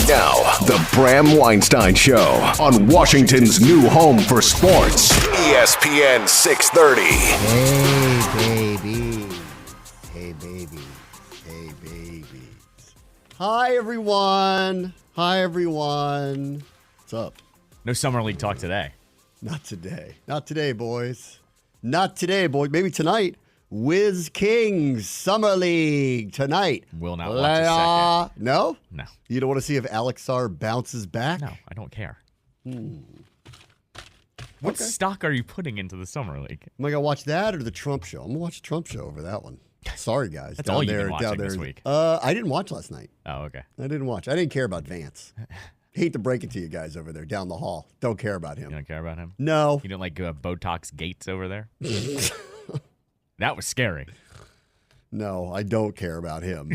Now, the Bram Weinstein Show on Washington's new home for sports, ESPN 630. Hey, baby. Hey, baby. Hey, babies. Hi, everyone. Hi, everyone. What's up? No Summer League talk today. Not today. Not today, boys. Not today, boys. Maybe tonight. Whiz Kings Summer League tonight. Will not watch a second. No? No. You don't want to see if Alexar bounces back? No, I don't care. What stock are you putting into the Summer League? Am I going to watch that or the Trump show? I'm going to watch the Trump show over that one. Sorry, guys. That's all you've been watching this week. I didn't watch last night. Oh, okay. I didn't watch. I didn't care about Vance. Hate to break it to you guys over there down the hall. Don't care about him. You don't care about him? No. You don't like Botox Gates over there? That was scary. No, I don't care about him.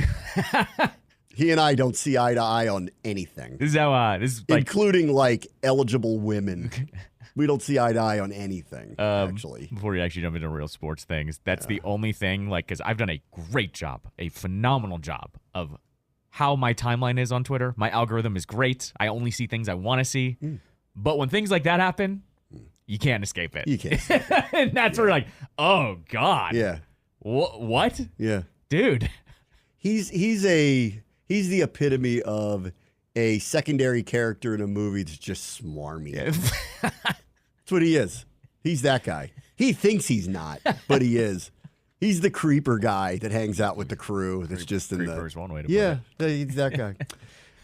He and I don't see eye to eye on anything. This is how, including like eligible women. We don't see eye to eye on anything, actually. Before you actually jump into real sports things, that's the only thing, because I've done a great job, a phenomenal job of how my timeline is on Twitter. My algorithm is great. I only see things I want to see. But when things like that happen, you can't escape it. You can't escape it. And that's where you're like, oh, God. Yeah. What? Yeah. Dude. He's the epitome of a secondary character in a movie that's just smarmy. Yeah. That's what he is. He's that guy. He thinks he's not, but he is. He's the creeper guy that hangs out with the crew. That's just in the. Creeper is one way to put it. Yeah, he's that guy.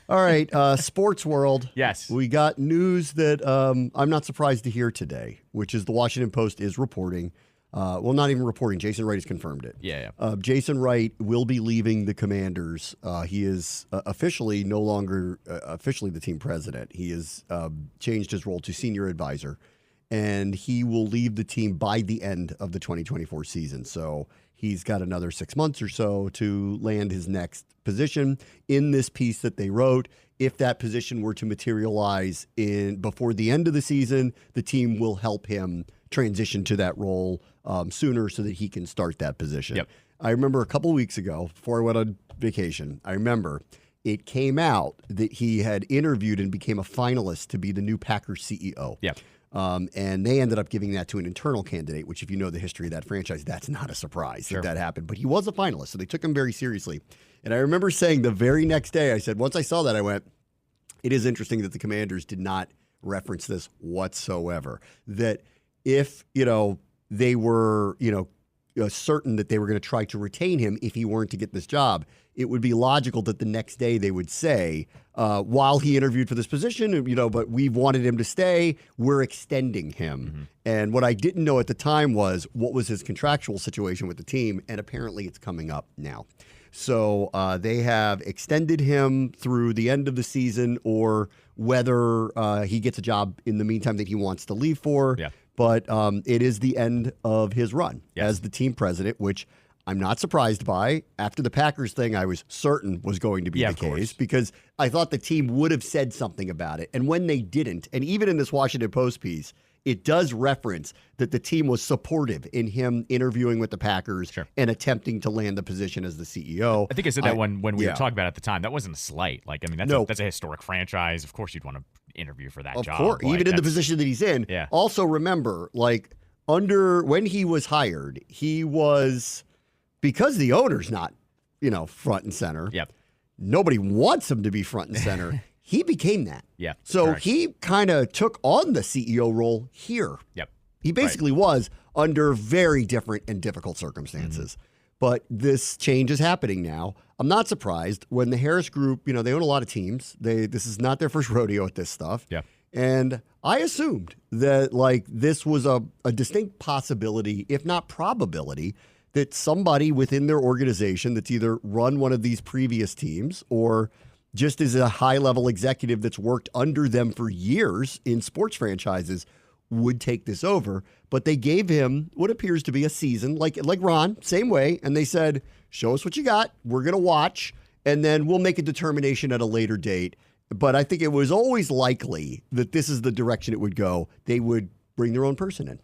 All right, sports world. Yes. We got news that I'm not surprised to hear today, which is the Washington Post is reporting. Well, not even reporting. Jason Wright has confirmed it. Yeah. Jason Wright will be leaving the Commanders. He is officially no longer officially the team president. He has changed his role to senior advisor, and he will leave the team by the end of the 2024 season. So he's got another 6 months or so to land his next position. In this piece that they wrote, if that position were to materialize before the end of the season, the team will help him transition to that role sooner so that he can start that position. Yep. I remember a couple of weeks ago, before I went on vacation, I remember it came out that he had interviewed and became a finalist to be the new Packers CEO. Yep. And they ended up giving that to an internal candidate, which if you know the history of that franchise, that's not a surprise that happened. But he was a finalist, so they took him very seriously. And I remember saying the very next day, I said, once I saw that, I went, it is interesting that the Commanders did not reference this whatsoever. That if, they were, certain that they were going to try to retain him if he weren't to get this job, it would be logical that the next day they would say, while he interviewed for this position, but we've wanted him to stay, we're extending him. Mm-hmm. And what I didn't know at the time was what was his contractual situation with the team, and apparently it's coming up now. So they have extended him through the end of the season, or whether he gets a job in the meantime that he wants to leave for. Yeah. But it is the end of his run as the team president, which I'm not surprised by. After the Packers thing, I was certain was going to be the case because I thought the team would have said something about it. And when they didn't, and even in this Washington Post piece, it does reference that the team was supportive in him interviewing with the Packers and attempting to land the position as the CEO. I think I said that when we were talking about it at the time. That wasn't a slight. That's a historic franchise. Of course you'd want to interview for that job. Of course, even in the position that he's in. Yeah. Also remember, when he was hired, he was, because the owner's not, front and center. Yep. Nobody wants him to be front and center. He became that. Yeah. So he kind of took on the CEO role here. Yep. He basically was under very different and difficult circumstances. Mm-hmm. But this change is happening now. I'm not surprised when the Harris Group, they own a lot of teams. This is not their first rodeo at this stuff. Yeah. And I assumed that this was a distinct possibility, if not probability, that somebody within their organization that's either run one of these previous teams or just is a high-level executive that's worked under them for years in sports franchises would take this over. But they gave him what appears to be a season, like Ron, same way, and they said, show us what you got, we're going to watch, and then we'll make a determination at a later date. But I think it was always likely that this is the direction it would go. They would bring their own person in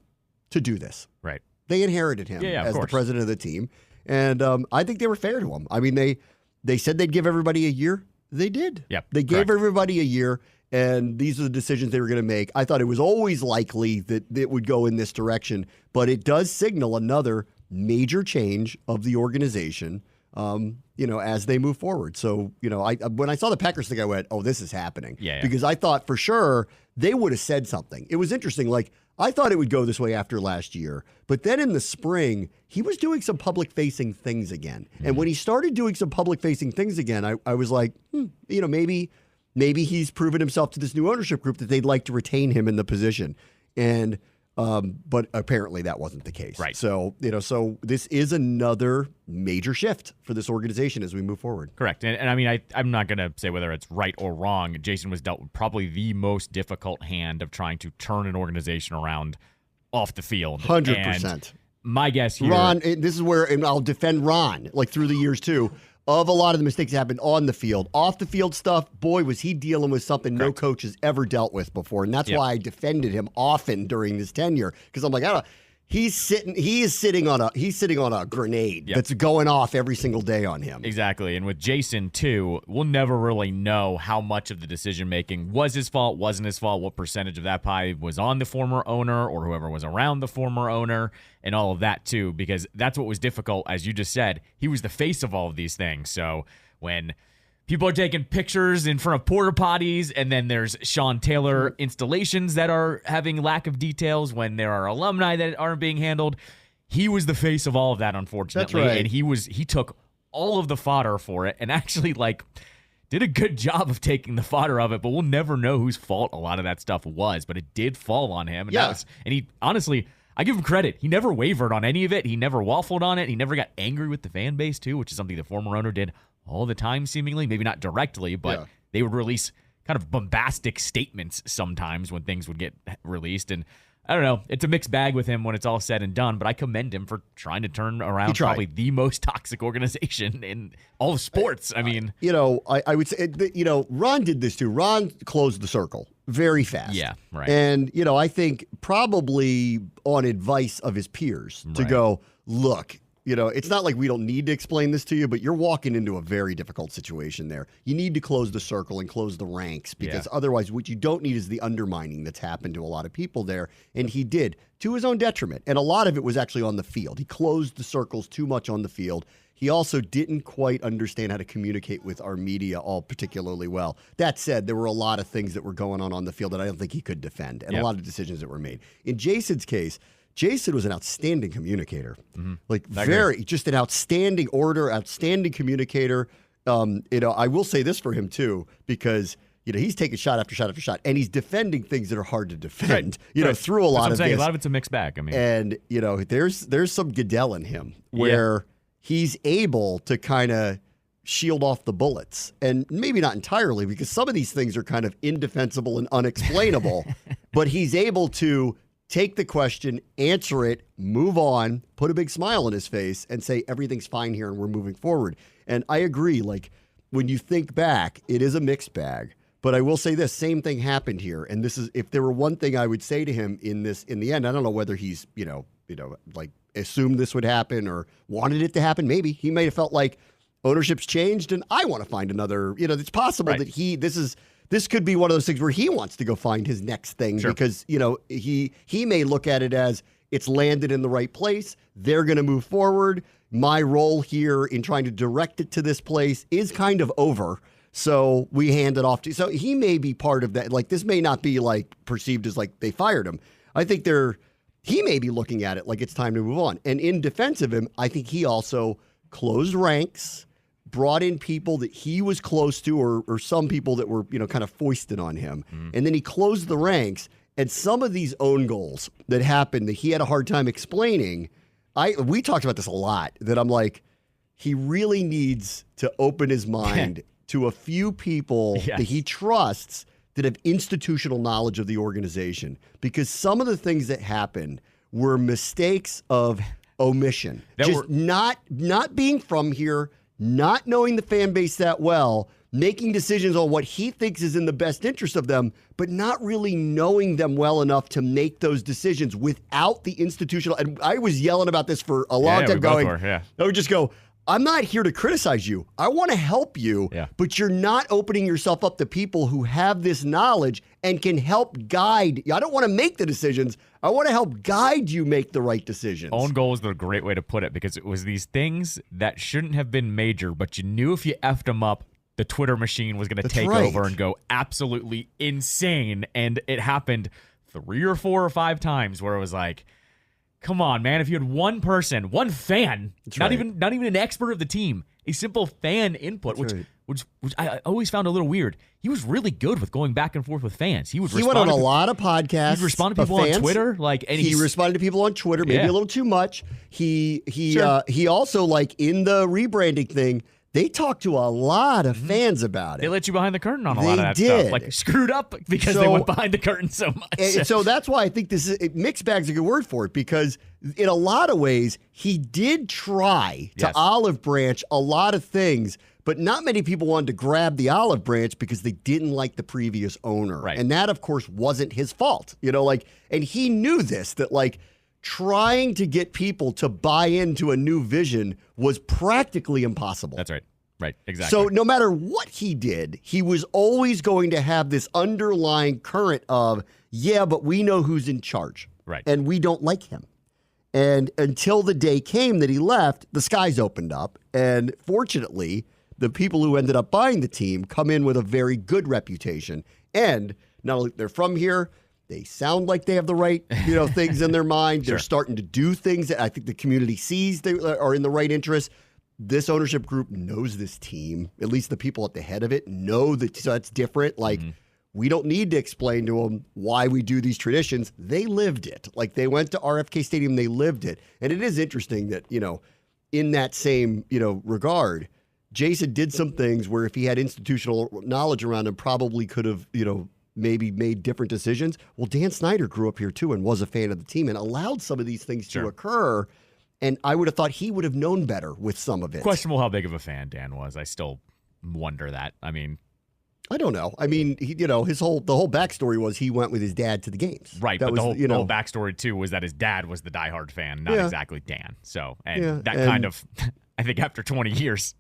to do this. Right. They inherited him as the president of the team, and I think they were fair to him. I mean, they said they'd give everybody a year. They did. Yep. They gave everybody a year, and these are the decisions they were going to make. I thought it was always likely that it would go in this direction, but it does signal another major change of the organization, as they move forward. So, when I saw the Packers thing, I went, oh, this is happening. Yeah. Because I thought for sure they would have said something. It was interesting. Like, I thought it would go this way after last year, but then in the spring, he was doing some public-facing things again. Mm-hmm. And when he started doing some public-facing things again, I was like, maybe he's proven himself to this new ownership group that they'd like to retain him in the position. And but apparently that wasn't the case. Right. So, so this is another major shift for this organization as we move forward. Correct. And I mean, I'm not going to say whether it's right or wrong. Jason was dealt with probably the most difficult hand of trying to turn an organization around off the field. 100%. My guess here. Ron, this is where, and I'll defend Ron, like through the years too, of a lot of the mistakes that happened on the field. Off the field stuff, boy, was he dealing with something no coach has ever dealt with before. And that's why I defended him often during this tenure. Because I'm like, he is sitting on a grenade that's going off every single day on him. Exactly. And with Jason too, we'll never really know how much of the decision making was his fault, wasn't his fault, what percentage of that pie was on the former owner or whoever was around the former owner, and all of that too, because that's what was difficult. As you just said, he was the face of all of these things. So when people are taking pictures in front of porta potties, and then there's Sean Taylor installations that are having lack of details, when there are alumni that aren't being handled, he was the face of all of that, unfortunately. That's right. And he took all of the fodder for it, and actually did a good job of taking the fodder of it, but we'll never know whose fault a lot of that stuff was, but it did fall on him. And and he honestly, I give him credit. He never wavered on any of it. He never waffled on it. He never got angry with the fan base too, which is something the former owner did all the time, seemingly. Maybe not directly, but they would release kind of bombastic statements sometimes when things would get released. And I don't know, it's a mixed bag with him when it's all said and done, but I commend him for trying to turn around probably the most toxic organization in all of sports. I mean, I would say, Ron did this too. Ron closed the circle very fast. Yeah, right. And, I think probably on advice of his peers to go, look, it's not like we don't need to explain this to you, but you're walking into a very difficult situation there. You need to close the circle and close the ranks, because otherwise what you don't need is the undermining that's happened to a lot of people there. And he did, to his own detriment. And a lot of it was actually on the field. He closed the circles too much on the field. He also didn't quite understand how to communicate with our media all particularly well. That said, there were a lot of things that were going on the field that I don't think he could defend, and a lot of decisions that were made. In Jason's case, Jason was an outstanding communicator, just an outstanding outstanding communicator. I will say this for him too, because he's taking shot after shot after shot, and he's defending things that are hard to defend. Through a lot of this. A lot of it's a mixed bag. I mean, and there's some Goodell in him where he's able to kind of shield off the bullets, and maybe not entirely, because some of these things are kind of indefensible and unexplainable, but he's able to take the question, answer it, move on, put a big smile on his face, and say everything's fine here and we're moving forward. And I agree, when you think back, it is a mixed bag. But I will say this, same thing happened here. And this is, if there were one thing I would say to him in the end, I don't know whether he's, assumed this would happen or wanted it to happen. Maybe he may have felt like ownership's changed and I want to find another, it's possible that this could be one of those things where he wants to go find his next thing because, he may look at it as it's landed in the right place. They're going to move forward. My role here in trying to direct it to this place is kind of over. So we hand it off to, so he may be part of that. This may not be perceived as they fired him. I think he may be looking at it like it's time to move on. And in defense of him, I think he also closed ranks, brought in people that he was close to, or some people that were, kind of foisted on him. Mm-hmm. And then he closed the ranks. And some of these own goals that happened that he had a hard time explaining, we talked about this a lot, that I'm like, he really needs to open his mind to a few people that he trusts that have institutional knowledge of the organization. Because some of the things that happened were mistakes of omission. Not being from here, not knowing the fan base that well, making decisions on what he thinks is in the best interest of them, but not really knowing them well enough to make those decisions without the institutional. And I was yelling about this for a long time going, I would just go, I'm not here to criticize you. I want to help you, but you're not opening yourself up to people who have this knowledge and can help guide. I don't want to make the decisions. I want to help guide you make the right decisions. Own goal is the great way to put it, because it was these things that shouldn't have been major, but you knew if you effed them up, the Twitter machine was going to take over and go absolutely insane. And it happened 3 or 4 or 5 times where it was like, come on, man. If you had one person, one fan, not even an expert of the team, a simple fan input, which I always found a little weird. He was really good with going back and forth with fans. He went on a lot of podcasts. He responded to people on Twitter, he responded to people on Twitter, maybe a little too much. He also, like, in the rebranding thing, they talked to a lot of fans about it. They let you behind the curtain on a lot of that stuff. Like, screwed up because they went behind the curtain so much. And so that's why I think mixed bag's a good word for it, because in a lot of ways, he did try to olive branch a lot of things, but not many people wanted to grab the olive branch because they didn't like the previous owner. Right. And that, of course, wasn't his fault. And he knew this, that, like, trying to get people to buy into a new vision was practically impossible. That's right. Right, exactly. So no matter what he did, he was always going to have this underlying current of, but we know who's in charge. Right. And we don't like him. And until the day came that he left, the skies opened up. And fortunately, the people who ended up buying the team come in with a very good reputation. And not only they're from here, they sound like they have the right, things in their mind. They're starting to do things that I think the community sees they are in the right interest. This ownership group knows this team. At least the people at the head of it know that, so that's different. Like, we don't need to explain to them why we do these traditions. They lived it. Like, they went to RFK Stadium, they lived it. And it is interesting that, in that same, regard, Jason did some things where if he had institutional knowledge around him, probably could have, maybe made different decisions. Well, Dan Snyder grew up here too and was a fan of the team and allowed some of these things to occur. And I would have thought he would have known better with some of it. Questionable how big of a fan Dan was. I still wonder that. I mean, I don't know. I mean, the whole backstory was he went with his dad to the games. Right, that but was, the whole backstory too was that his dad was the diehard fan, not exactly Dan. So, kind of, I think after 20 years,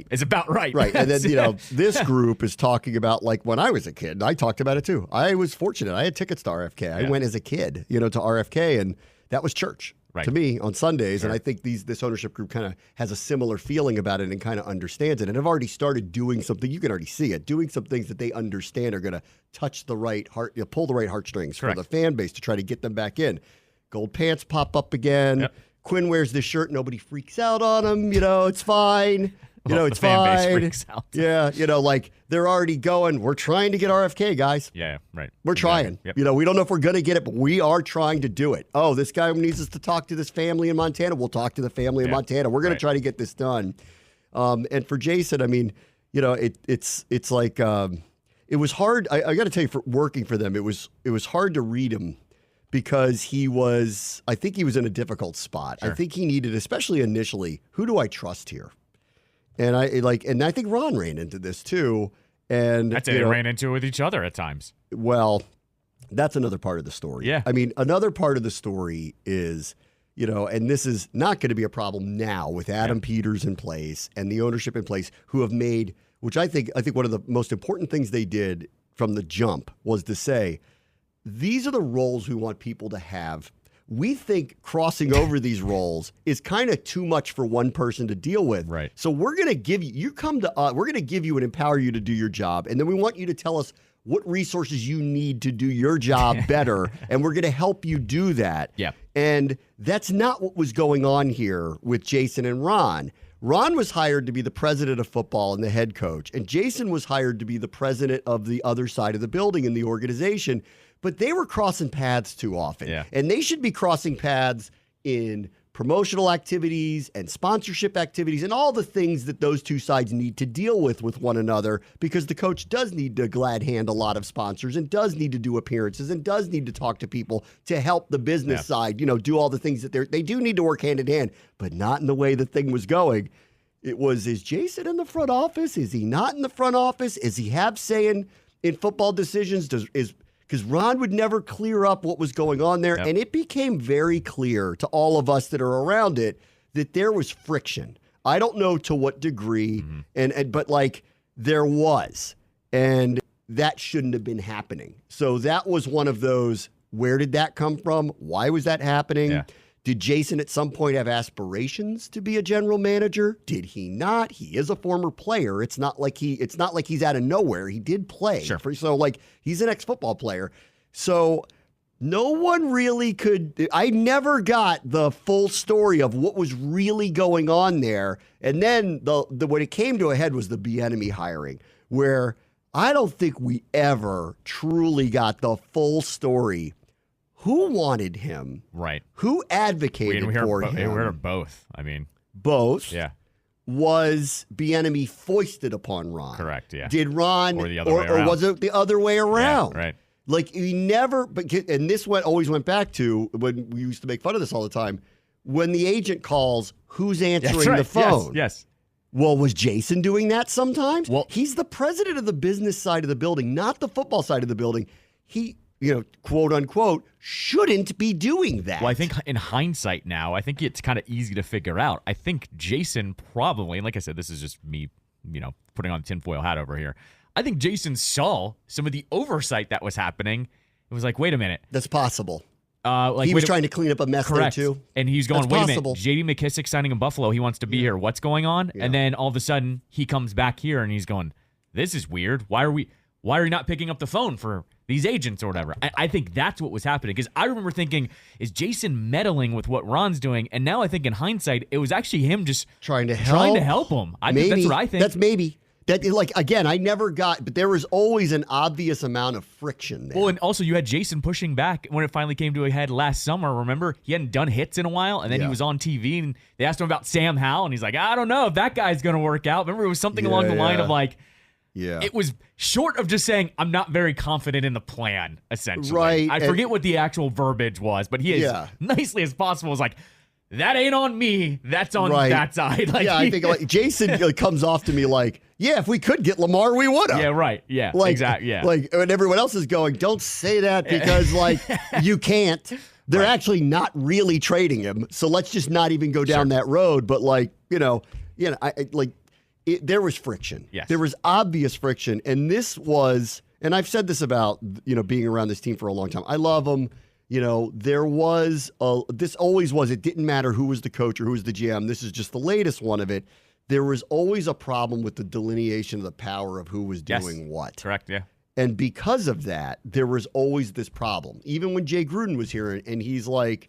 is about right. Right, and then this group is talking about, like, when I was a kid. I talked about it too. I was fortunate. I had tickets to RFK. I went as a kid, to RFK, and that was church. To me on Sundays, and I think this ownership group kind of has a similar feeling about it and kind of understands it, and have already started doing something. You can already see it, doing some things that they understand are going to touch the right heart, pull the right heartstrings for the fan base to try to get them back in. Gold pants pop up again. Yep. Quinn wears this shirt, nobody freaks out on him. It's fine. It's fan fine. Base freaks out. Yeah, like they're already going, we're trying to get RFK, guys. Yeah, right. We're trying. Yep. We don't know if we're going to get it, but we are trying to do it. Oh, this guy needs us to talk to this family in Montana. We'll talk to the family in Montana. We're going to try to get this done. And for Jason, I mean, it's like it was hard. I got to tell you, for working for them, it was hard to read him because I think he was in a difficult spot. Sure. I think he needed, especially initially, who do I trust here? And I think Ron ran into this too. And I'd say they ran into it with each other at times. Well, that's another part of the story. Yeah. I mean, another part of the story is, and this is not going to be a problem now with Adam Peters in place and the ownership in place, who have made, which I think one of the most important things they did from the jump was to say, these are the roles we want people to have. We think crossing over these roles is kind of too much for one person to deal with. Right. So we're going to give you come to us, we're going to give you and empower you to do your job. And then we want you to tell us what resources you need to do your job better. And we're going to help you do that. Yeah. And that's not what was going on here with Jason and Ron. Ron was hired to be the president of football and the head coach. And Jason was hired to be the president of the other side of the building in the organization. But they were crossing paths too often. Yeah. And they should be crossing paths in promotional activities and sponsorship activities and all the things that those two sides need to deal with one another, because the coach does need to glad hand a lot of sponsors and does need to do appearances and does need to talk to people to help the business side, do all the things that they do need to work hand in hand, but not in the way the thing was going. It was, is Jason in the front office? Is he not in the front office? Is he have say in football decisions? Because Ron would never clear up what was going on there. Yep. And it became very clear to all of us that are around it that there was friction. I don't know to what degree, but like there was, and that shouldn't have been happening. So that was one of those, where did that come from? Why was that happening? Yeah. Did Jason at some point have aspirations to be a general manager? Did he not? He is a former player. It's not like he's out of nowhere. He did play. Sure. So like he's an ex-football player. So no one really could. I never got the full story of what was really going on there. And then when it came to a head was the Bieniemy hiring, where I don't think we ever truly got the full story. Who wanted him? Right. Who advocated for him? We heard both. I mean, both. Yeah. Was Bieniemy foisted upon Ron? Correct. Yeah. Did Ron, or the other way around. Or was it the other way around? Yeah, right. Like he never. And this always went back to when we used to make fun of this all the time. When the agent calls, who's answering the phone? Yes. Well, was Jason doing that sometimes? Well, he's the president of the business side of the building, not the football side of the building. He, quote unquote, shouldn't be doing that. Well, I think in hindsight now, I think it's kind of easy to figure out. I think Jason probably, and like I said, this is just me, putting on tinfoil hat over here. I think Jason saw some of the oversight that was happening. It was like, wait a minute. That's possible. He was trying to clean up a mess correct. there too. And he's going, That's wait possible. a minute, J.D. McKissick signing in Buffalo. He wants to be here. What's going on? Yeah. And then all of a sudden he comes back here and he's going, this is weird. Why are you not picking up the phone for these agents or whatever? I think that's what was happening, because I remember thinking, is Jason meddling with what Ron's doing? And now I think in hindsight, it was actually him just trying to help him. Maybe. That's what I think. That's maybe. That, like, again, I never got, but there was always an obvious amount of friction there. Well, and also you had Jason pushing back when it finally came to a head last summer. Remember, he hadn't done hits in a while, and then he was on TV, and they asked him about Sam Howell, and he's like, I don't know if that guy's going to work out. Remember, it was something along the line of like, it was short of just saying, I'm not very confident in the plan, essentially. Right. I forget what the actual verbiage was, but he is nicely as possible was like, that ain't on me. That's on that side. Like, I think like Jason comes off to me like, if we could get Lamar, we would have. Yeah, right. Yeah, exactly. Yeah. Like, and everyone else is going, don't say that because like you can't. They're actually not really trading him. So let's just not even go down that road. But like, there was friction. Yes. There was obvious friction. And this was, and I've said this about, being around this team for a long time. I love them. There was this always was. It didn't matter who was the coach or who was the GM. This is just the latest one of it. There was always a problem with the delineation of the power of who was doing what. Correct, yeah. And because of that, there was always this problem. Even when Jay Gruden was here and he's like,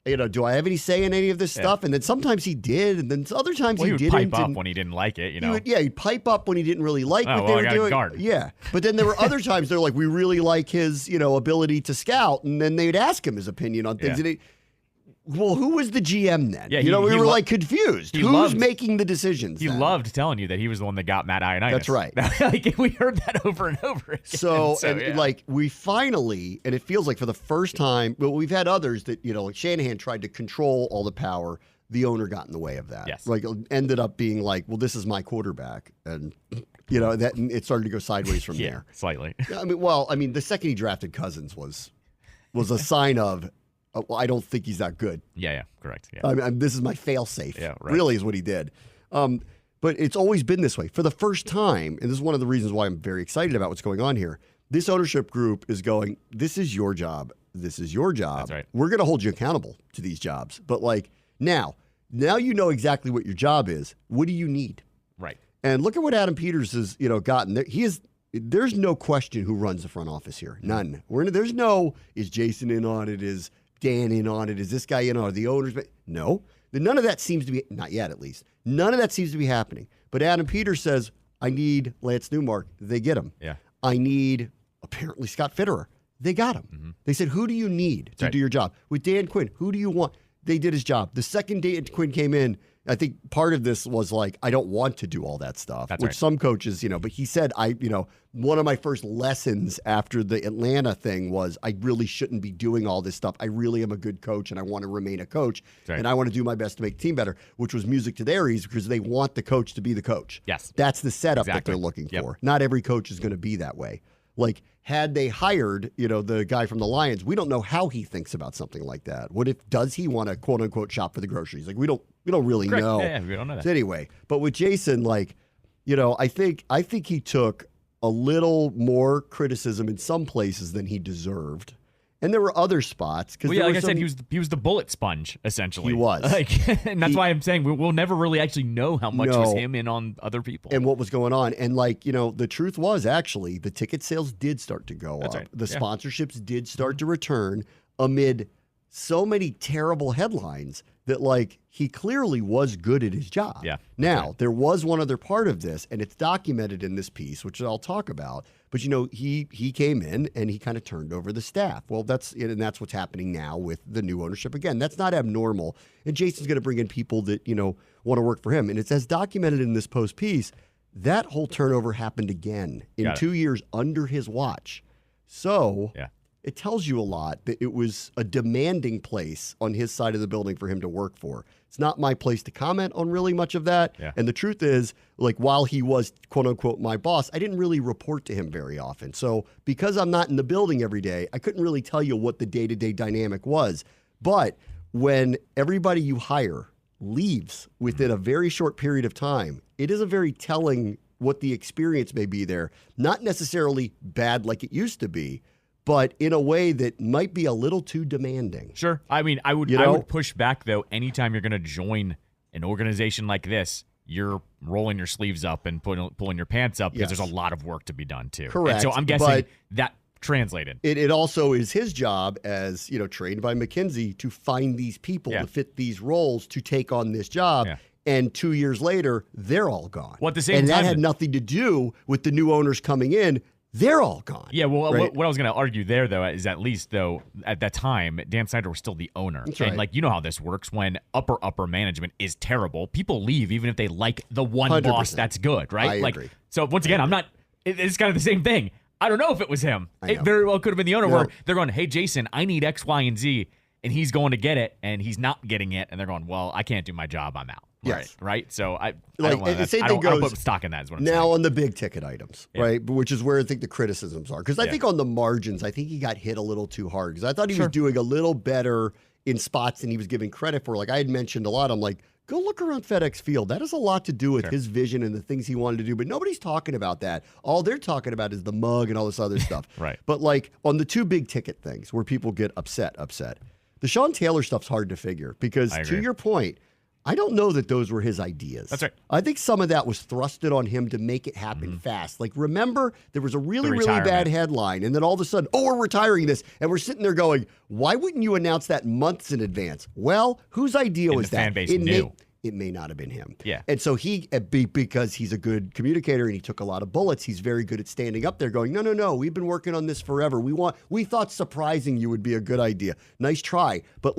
do I have any say in any of this stuff? And then sometimes he did, and then other times he didn't. He would pipe up when he didn't like it, He'd pipe up when he didn't really like what they were doing. Guard. Yeah. But then there were other times they're like, we really like his, ability to scout, and then they'd ask him his opinion on things. And well, who was the GM then? Yeah, we were like confused. Who's making the decisions? He loved telling you that he was the one that got Matt Ioannidis. That's right. Like, we heard that over and over again. So we finally, and it feels like for the first time, well, we've had others that, like Shanahan tried to control all the power. The owner got in the way of that. Yes. Like, ended up being like, well, this is my quarterback. And, that it started to go sideways from there. Slightly. The second he drafted Cousins was a sign of, I don't think he's that good. Yeah, correct. Yeah. This is my fail-safe. Yeah, right. Really is what he did. But it's always been this way. For the first time, and this is one of the reasons why I'm very excited about what's going on here, this ownership group is going, this is your job. This is your job. That's right. We're going to hold you accountable to these jobs. But like now you know exactly what your job is. What do you need? Right. And look at what Adam Peters has, gotten. There's no question who runs the front office here. None. There's no, is Jason in on it? Is Dan in on it? Is this guy in on it? The owners? No. None of that seems to be, not yet at least, none of that seems to be happening. But Adam Peters says, I need Lance Newmark. They get him. Yeah. I need, apparently, Scott Fitterer. They got him. Mm-hmm. They said, who do you need to do your job? With Dan Quinn, who do you want? They did his job. The second Dan Quinn came in, I think part of this was like, I don't want to do all that stuff, which some coaches, but he said, one of my first lessons after the Atlanta thing was I really shouldn't be doing all this stuff. I really am a good coach and I want to remain a coach and I want to do my best to make the team better, which was music to their ears because they want the coach to be the coach. Yes. That's the setup that they're looking for. Not every coach is going to be that way. Like, had they hired, the guy from the Lions, we don't know how he thinks about something like that. Does he want to quote unquote shop for the groceries? Like, we don't really Correct. know. Yeah, we don't know that. So anyway, but with Jason, like, I think he took a little more criticism in some places than he deserved. And there were other spots. Well, yeah, like I said, he was the bullet sponge, essentially. He was. And that's why I'm saying we'll never really actually know how much was him in on other people. And what was going on. And, the truth was, actually, the ticket sales did start to go up. Right. The sponsorships did start to return amid so many terrible headlines that, he clearly was good at his job. Yeah. Now, there was one other part of this, and it's documented in this piece, which I'll talk about. But, he came in and he kind of turned over the staff. Well, that's what's happening now with the new ownership. Again, that's not abnormal. And Jason's going to bring in people that, want to work for him. And it's as documented in this post piece, that whole turnover happened again in 2 years under his watch. So it tells you a lot that it was a demanding place on his side of the building for him to work for. It's not my place to comment on really much of that. Yeah. And the truth is, while he was, quote unquote, my boss, I didn't really report to him very often. So because I'm not in the building every day, I couldn't really tell you what the day-to-day dynamic was. But when everybody you hire leaves within a very short period of time, it is a very telling what the experience may be there. Not necessarily bad like it used to be, but in a way that might be a little too demanding. Sure. I mean, I would push back, though. Anytime you're going to join an organization like this, you're rolling your sleeves up and pulling your pants up because there's a lot of work to be done, too. Correct. And so I'm guessing that translated. It also is his job as, trained by McKinsey to find these people to fit these roles to take on this job. Yeah. And 2 years later, they're all gone. Well, at the same and time, that had nothing to do with the new owners coming in. They're all gone. Yeah, well, right? what I was going to argue there, though, is at least, though, at that time, Dan Snyder was still the owner. That's and, right. you know how this works. When upper management is terrible, people leave even if they like the one 100%. boss that's good, right? I agree. So, once again, it's kind of the same thing. I don't know if it was him. I It know. very well could have been the owner No. where they're going, hey, Jason, I need X, Y, and Z, and he's going to get it, and he's not getting it, and they're going, well, I can't do my job, I'm out. Yes. Right? So, I Like, don't and the same I thing don't goes put stock in that is what I'm now saying. on the big ticket items, right? Which is where I think the criticisms are. Because I think on the margins, I think he got hit a little too hard. Because I thought he was doing a little better in spots than he was giving credit for. Like I had mentioned a lot. I'm like, go look around FedEx Field. That has a lot to do with his vision and the things he wanted to do. But nobody's talking about that. All they're talking about is the mug and all this other stuff. Right. But on the two big ticket things where people get upset, the Sean Taylor stuff's hard to figure. Because to your point, I don't know that those were his ideas. That's right. I think some of that was thrusted on him to make it happen fast. Remember, there was a really bad headline, and then all of a sudden, we're retiring this. And we're sitting there going, why wouldn't you announce that months in advance? Well, whose idea was the that? fan base knew. It may not have been him. Yeah. And so because he's a good communicator and he took a lot of bullets, he's very good at standing up there going, no, we've been working on this forever. We thought surprising you would be a good idea. Nice try. But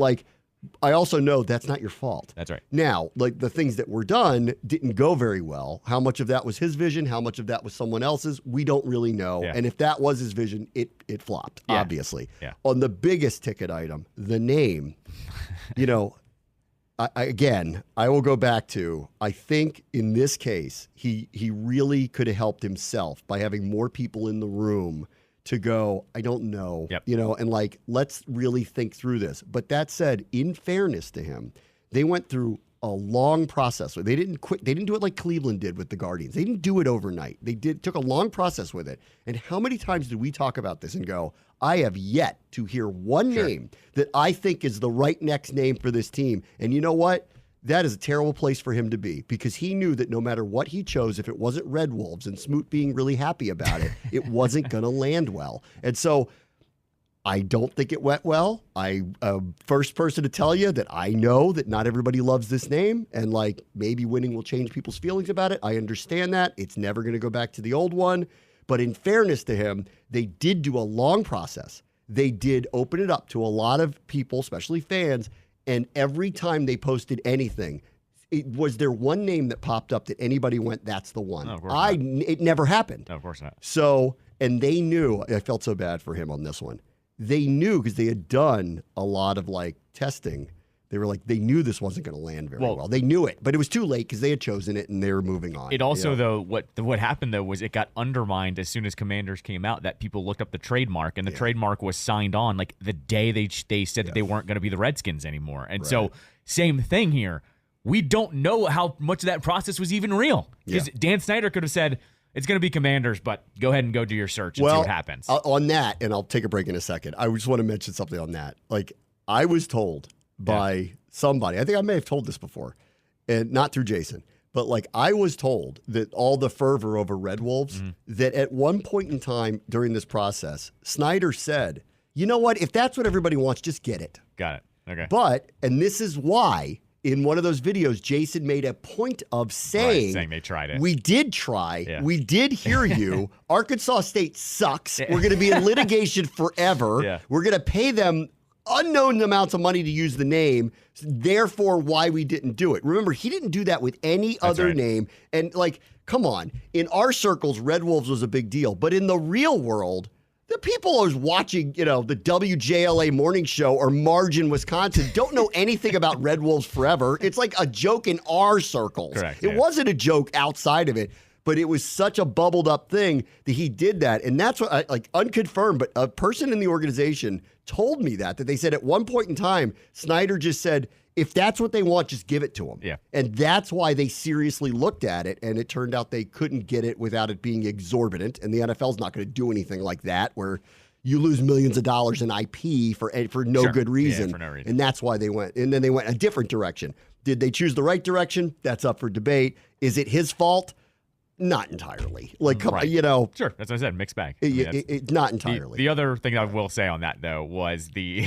I also know that's not your fault. That's right. Now, the things that were done didn't go very well. How much of that was his vision? How much of that was someone else's? We don't really know. Yeah. And if that was his vision, it flopped, obviously. Yeah. On the biggest ticket item, the name, I will go back to, I think in this case, he really could have helped himself by having more people in the room to go, I don't know, and let's really think through this. But that said, in fairness to him, they went through a long process. They didn't quit. They didn't do it like Cleveland did with the Guardians. They didn't do it overnight. They took a long process with it. And how many times did we talk about this and go, I have yet to hear one name that I think is the right next name for this team. And you know what? That is a terrible place for him to be because he knew that no matter what he chose, if it wasn't Red Wolves and Smoot being really happy about it, it wasn't going to land well. And so I don't think it went well. I'm first person to tell you that I know that not everybody loves this name and maybe winning will change people's feelings about it. I understand that. It's never going to go back to the old one. But in fairness to him, they did do a long process. They did open it up to a lot of people, especially fans. And every time they posted anything, was there one name that popped up that anybody went, that's the one? No, of course not. It never happened. No, of course not. So, and they knew, I felt so bad for him on this one. They knew because they had done a lot of testing They were like, they knew this wasn't going to land very well. They knew it, but it was too late because they had chosen it and they were moving on. It also, though, what happened, though, was it got undermined as soon as Commanders came out, that people looked up the trademark, and the trademark was signed on like the day they said that they weren't going to be the Redskins anymore. And so, same thing here. We don't know how much of that process was even real. Because Dan Snyder could have said, it's going to be Commanders, but go ahead and go do your search and see what happens. On that, and I'll take a break in a second, I just want to mention something on that. Like, I was told by somebody, I think I may have told this before, and not through Jason, but like I was told that all the fervor over Red Wolves, that at one point in time during this process, Snyder said, you know what, if that's what everybody wants, just get it. Got it. Okay. But, and this is why, in one of those videos, Jason made a point of saying they tried it. We did try. Yeah. We did hear you. Arkansas State sucks. We're going to be in litigation forever. Yeah. We're going to pay them unknown amounts of money to use the name. Therefore, why we didn't do it. Remember, he didn't do that with any other name. And like, come on. In our circles, Red Wolves was a big deal. But in the real world, the people who's watching, the WJLA morning show or Margin, Wisconsin, don't know anything about Red Wolves forever. It's like a joke in our circles. Correct, It wasn't a joke outside of it, but it was such a bubbled up thing that he did that. And that's what, unconfirmed, but a person in the organization told me that they said at one point in time, Snyder just said, if that's what they want, just give it to them. Yeah. And that's why they seriously looked at it, and it turned out they couldn't get it without it being exorbitant, and the NFL's not going to do anything like that where you lose millions of dollars in IP for no good reason. Yeah, for no reason. And that's why they went. And then they went a different direction. Did they choose the right direction? That's up for debate. Is it his fault? Not entirely. Like, come on, Sure, that's what I said, mixed bag. It's not entirely. The other thing I will say on that, though, was the...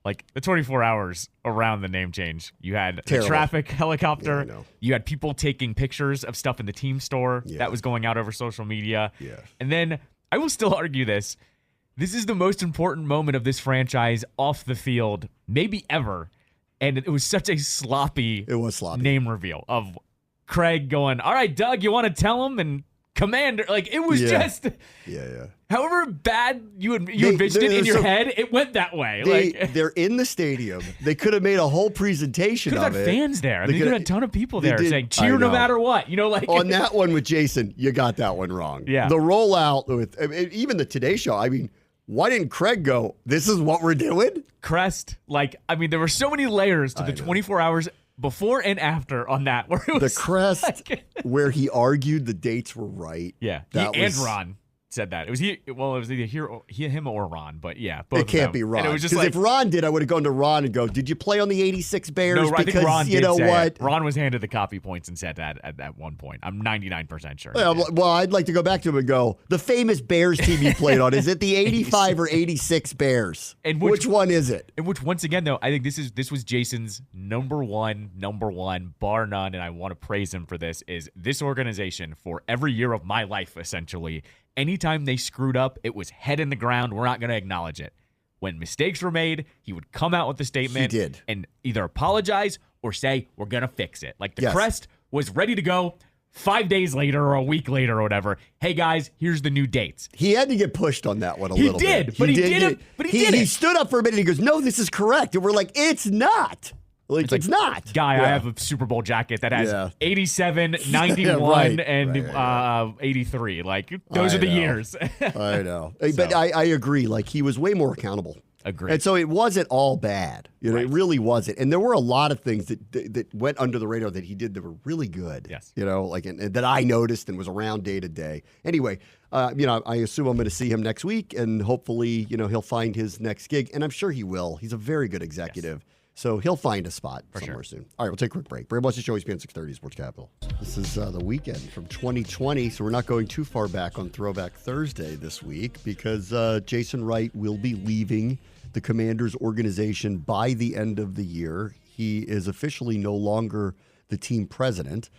Like the 24 hours around the name change, you had the traffic helicopter. You had people taking pictures of stuff in the team store that was going out over social media. Yeah. And then I will still argue this. This is the most important moment of this franchise off the field, maybe ever. And it was such a sloppy name reveal of Craig going, all right, Doug, you want to tell him? And Commander, like it was just... However bad you envisioned it in your head, it went that way. They're in the stadium. They could have made a whole presentation of it. Could have had fans there. They could have had a ton of people there saying, cheer no matter what. On that one with Jason, you got that one wrong. Yeah. The rollout with even the Today Show, I mean, why didn't Craig go, this is what we're doing? Crest, there were so many layers to the 24 hours before and after on that. Where it was the crest, where he argued the dates were right. Yeah, and Ron said that. It was it was either him or Ron, but yeah, both it can't be Ron. And it was just if Ron did, I would have gone to Ron and go, "Did you play on the '86 Bears?" No, I think Ron you know what? Ron was handed the copy points and said that at that one point. I'm 99% sure. Well, I'd like to go back to him and go, the famous Bears team you played on, is it the 85 or 86 Bears? And which one is it? And which, once again, though, I think this was Jason's number one, bar none, and I want to praise him for this, is this organization for every year of my life, essentially. Anytime they screwed up, it was head in the ground. We're not going to acknowledge it. When mistakes were made, he would come out with a statement and either apologize or say, we're going to fix it. Like the Crest was ready to go 5 days later or a week later or whatever. Hey, guys, here's the new dates. He had to get pushed on that one a little bit. But he did it. He stood up for a minute and he goes, no, this is correct. And we're like, it's not. It's not. Guy, I have a Super Bowl jacket that has 87, 91, and 83. Like, those are the years. I know. But I agree. Like, he was way more accountable. Agreed. And so it wasn't all bad. It really wasn't. And there were a lot of things that went under the radar that he did that were really good. Yes. And that I noticed and was around day to day. Anyway, I assume I'm going to see him next week, and hopefully, he'll find his next gig. And I'm sure he will. He's a very good executive. Yes. So he'll find a spot somewhere soon. All right, we'll take a quick break. Bram wants to show ESPN 630 Sports Capital. This is the weekend from 2020, so we're not going too far back on Throwback Thursday this week because Jason Wright will be leaving the Commanders organization by the end of the year. He is officially no longer the team president.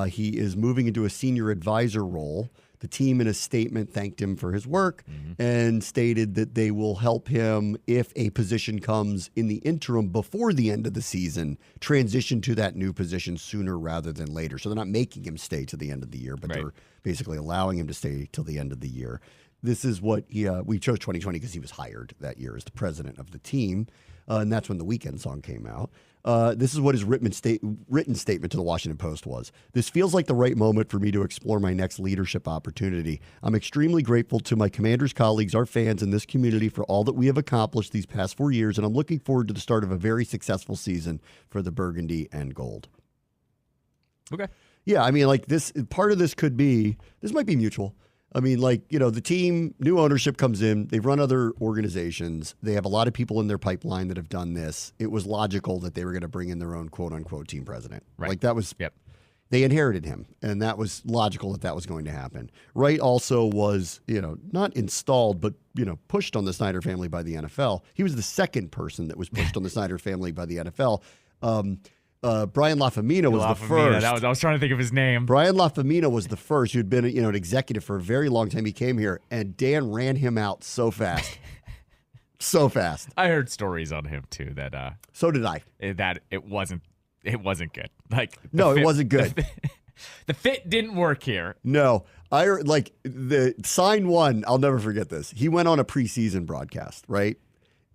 He is moving into a senior advisor role. The team, in a statement, thanked him for his work and stated that they will help him if a position comes in the interim before the end of the season, transition to that new position sooner rather than later. So they're not making him stay to the end of the year, but they're basically allowing him to stay till the end of the year. this is what we chose 2020 because he was hired that year as the president of the team. And that's when the Weekend song came out. This is what his written statement to the Washington Post was. This feels like the right moment for me to explore my next leadership opportunity. I'm extremely grateful to my Commanders colleagues, our fans, and this community for all that we have accomplished these past 4 years, and I'm looking forward to the start of a very successful season for the Burgundy and Gold. Okay. Yeah, I mean, like this, part of this could be, this might be mutual. I mean, like, you know, the team, new ownership comes in. They've run other organizations. They have a lot of people in their pipeline that have done this. It was logical that they were going to bring in their own quote unquote team president. Right. Like that was, yep. They inherited him, and that was logical that was going to happen. Wright also was, you know, not installed, but, you know, pushed on the Snyder family by the NFL. He was the second person that was pushed on the Snyder family by the NFL. Brian Lafemina was the first. I was trying to think of his name. Brian Lafemina was the first who had been, you know, an executive for a very long time. He came here, and Dan ran him out so fast. So fast. I heard stories on him too that so did I. That it wasn't good. Like it wasn't good. The fit didn't work here. No. I like the sign one, I'll never forget this. He went on a preseason broadcast, right?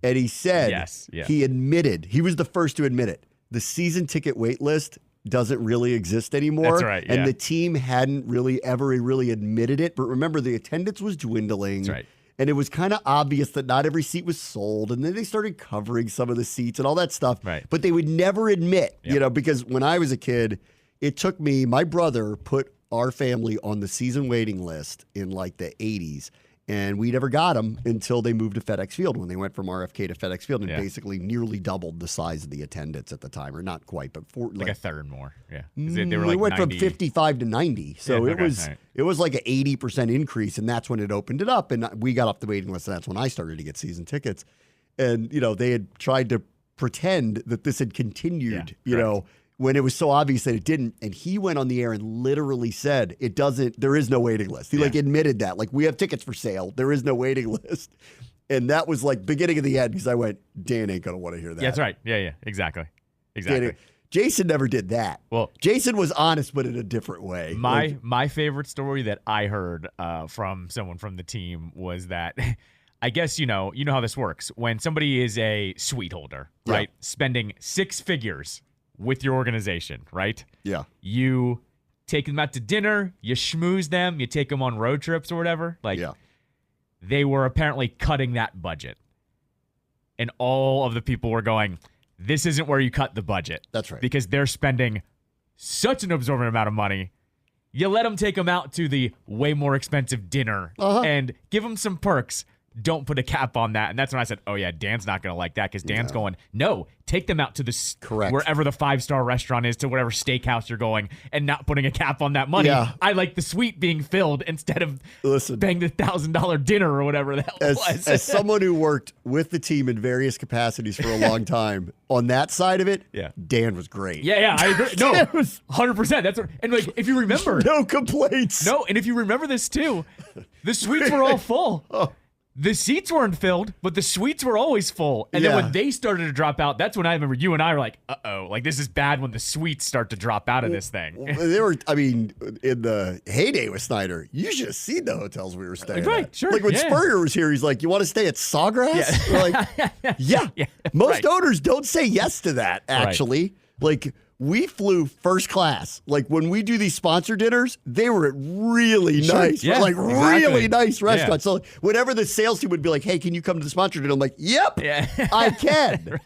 And he said he admitted, he was the first to admit it. The season ticket wait list doesn't really exist anymore. That's right. Yeah. And the team hadn't really ever really admitted it. But remember, the attendance was dwindling. That's right. And it was kind of obvious that not every seat was sold. And then they started covering some of the seats and all that stuff. Right. But they would never admit, you know, because when I was a kid, it took me, my brother put our family on the season waiting list in like the 80s. And we never got them until they moved to FedEx Field when they went from RFK to FedEx Field and basically nearly doubled the size of the attendance at the time, or not quite, but like a third more. Yeah, they were went 90. From 55 to 90, so it was like an 80% increase, and that's when it opened it up, and we got off the waiting list. And that's when I started to get season tickets, and you know they had tried to pretend that this had continued, you know. When it was so obvious that it didn't, and he went on the air and literally said, "It doesn't. There is no waiting list." He like admitted that, like we have tickets for sale. There is no waiting list, and that was like beginning of the end because I went, Dan ain't gonna want to hear that. Yeah, that's right. Yeah, exactly. Jason never did that. Well, Jason was honest, but in a different way. My favorite story that I heard from someone from the team was that. I guess you know how this works. When somebody is a suite holder, right, spending six figures with your organization, right? Yeah. You take them out to dinner, you schmooze them, you take them on road trips or whatever. Like, they were apparently cutting that budget. And all of the people were going, this isn't where you cut the budget. That's right. Because they're spending such an absorbent amount of money. You let them take them out to the way more expensive dinner and give them some perks. Don't put a cap on that. And that's when I said, oh, yeah, Dan's not going to like that because Dan's going, no, take them out to the wherever the 5-star restaurant is, to whatever steakhouse you're going, and not putting a cap on that money. Yeah. I like the suite being filled instead of paying the $1,000 dinner or whatever the hell it was. As someone who worked with the team in various capacities for a long time, on that side of it, Dan was great. Yeah, I agree. No, 100%. That's and like if you remember, no complaints. No, and if you remember this too, the suites were all full. The seats weren't filled, but the suites were always full. And then when they started to drop out, that's when I remember you and I were like, uh-oh, like this is bad when the suites start to drop out of this thing. They were, I mean, in the heyday with Snyder, you should have seen the hotels we were staying at. Sure. Like when Spurrier was here, he's like, you want to stay at Sawgrass? Yeah. We're like, most owners don't say yes to that, actually. Like, we flew first class. Like when we do these sponsor dinners, they were at really nice, really nice restaurants. So whenever the sales team would be like, hey, can you come to the sponsor dinner? I'm like, yep, I can.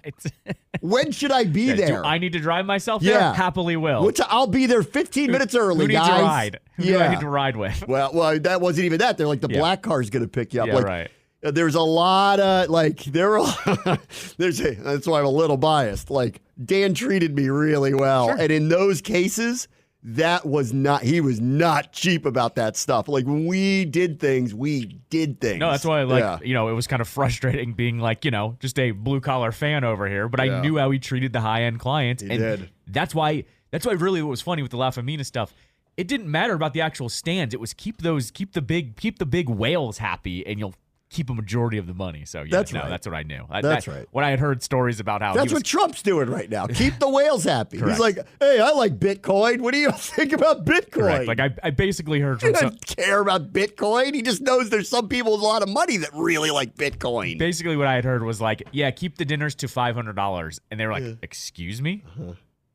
When should I be there? Do I need to drive myself there? Happily will. I'll be there 15 minutes early, Who needs guys. a ride? Who do I need to ride with? Well, that wasn't even that. They're like, the black car is going to pick you up. Yeah, right. There's a lot of, that's why I'm a little biased. Like, Dan treated me really well. Sure. And in those cases, he was not cheap about that stuff. Like, when we did things. No, that's why, it was kind of frustrating being like, just a blue collar fan over here. But I knew how he treated the high end clients. He did. That's why really what was funny with the Lafemina stuff. It didn't matter about the actual stands. It was keep the big whales happy, and you'll keep a majority of the money. So yeah, That's right. That's what I knew. That's right. When I had heard stories about how That's what Trump's doing right now. Keep the whales happy. Correct. He's like, hey, I like Bitcoin. What do you think about Bitcoin? Correct. Like I basically heard He from doesn't care about Bitcoin. He just knows there's some people with a lot of money that really like Bitcoin. basically what I had heard was like, yeah, keep the dinners to $500, and they were like, excuse me.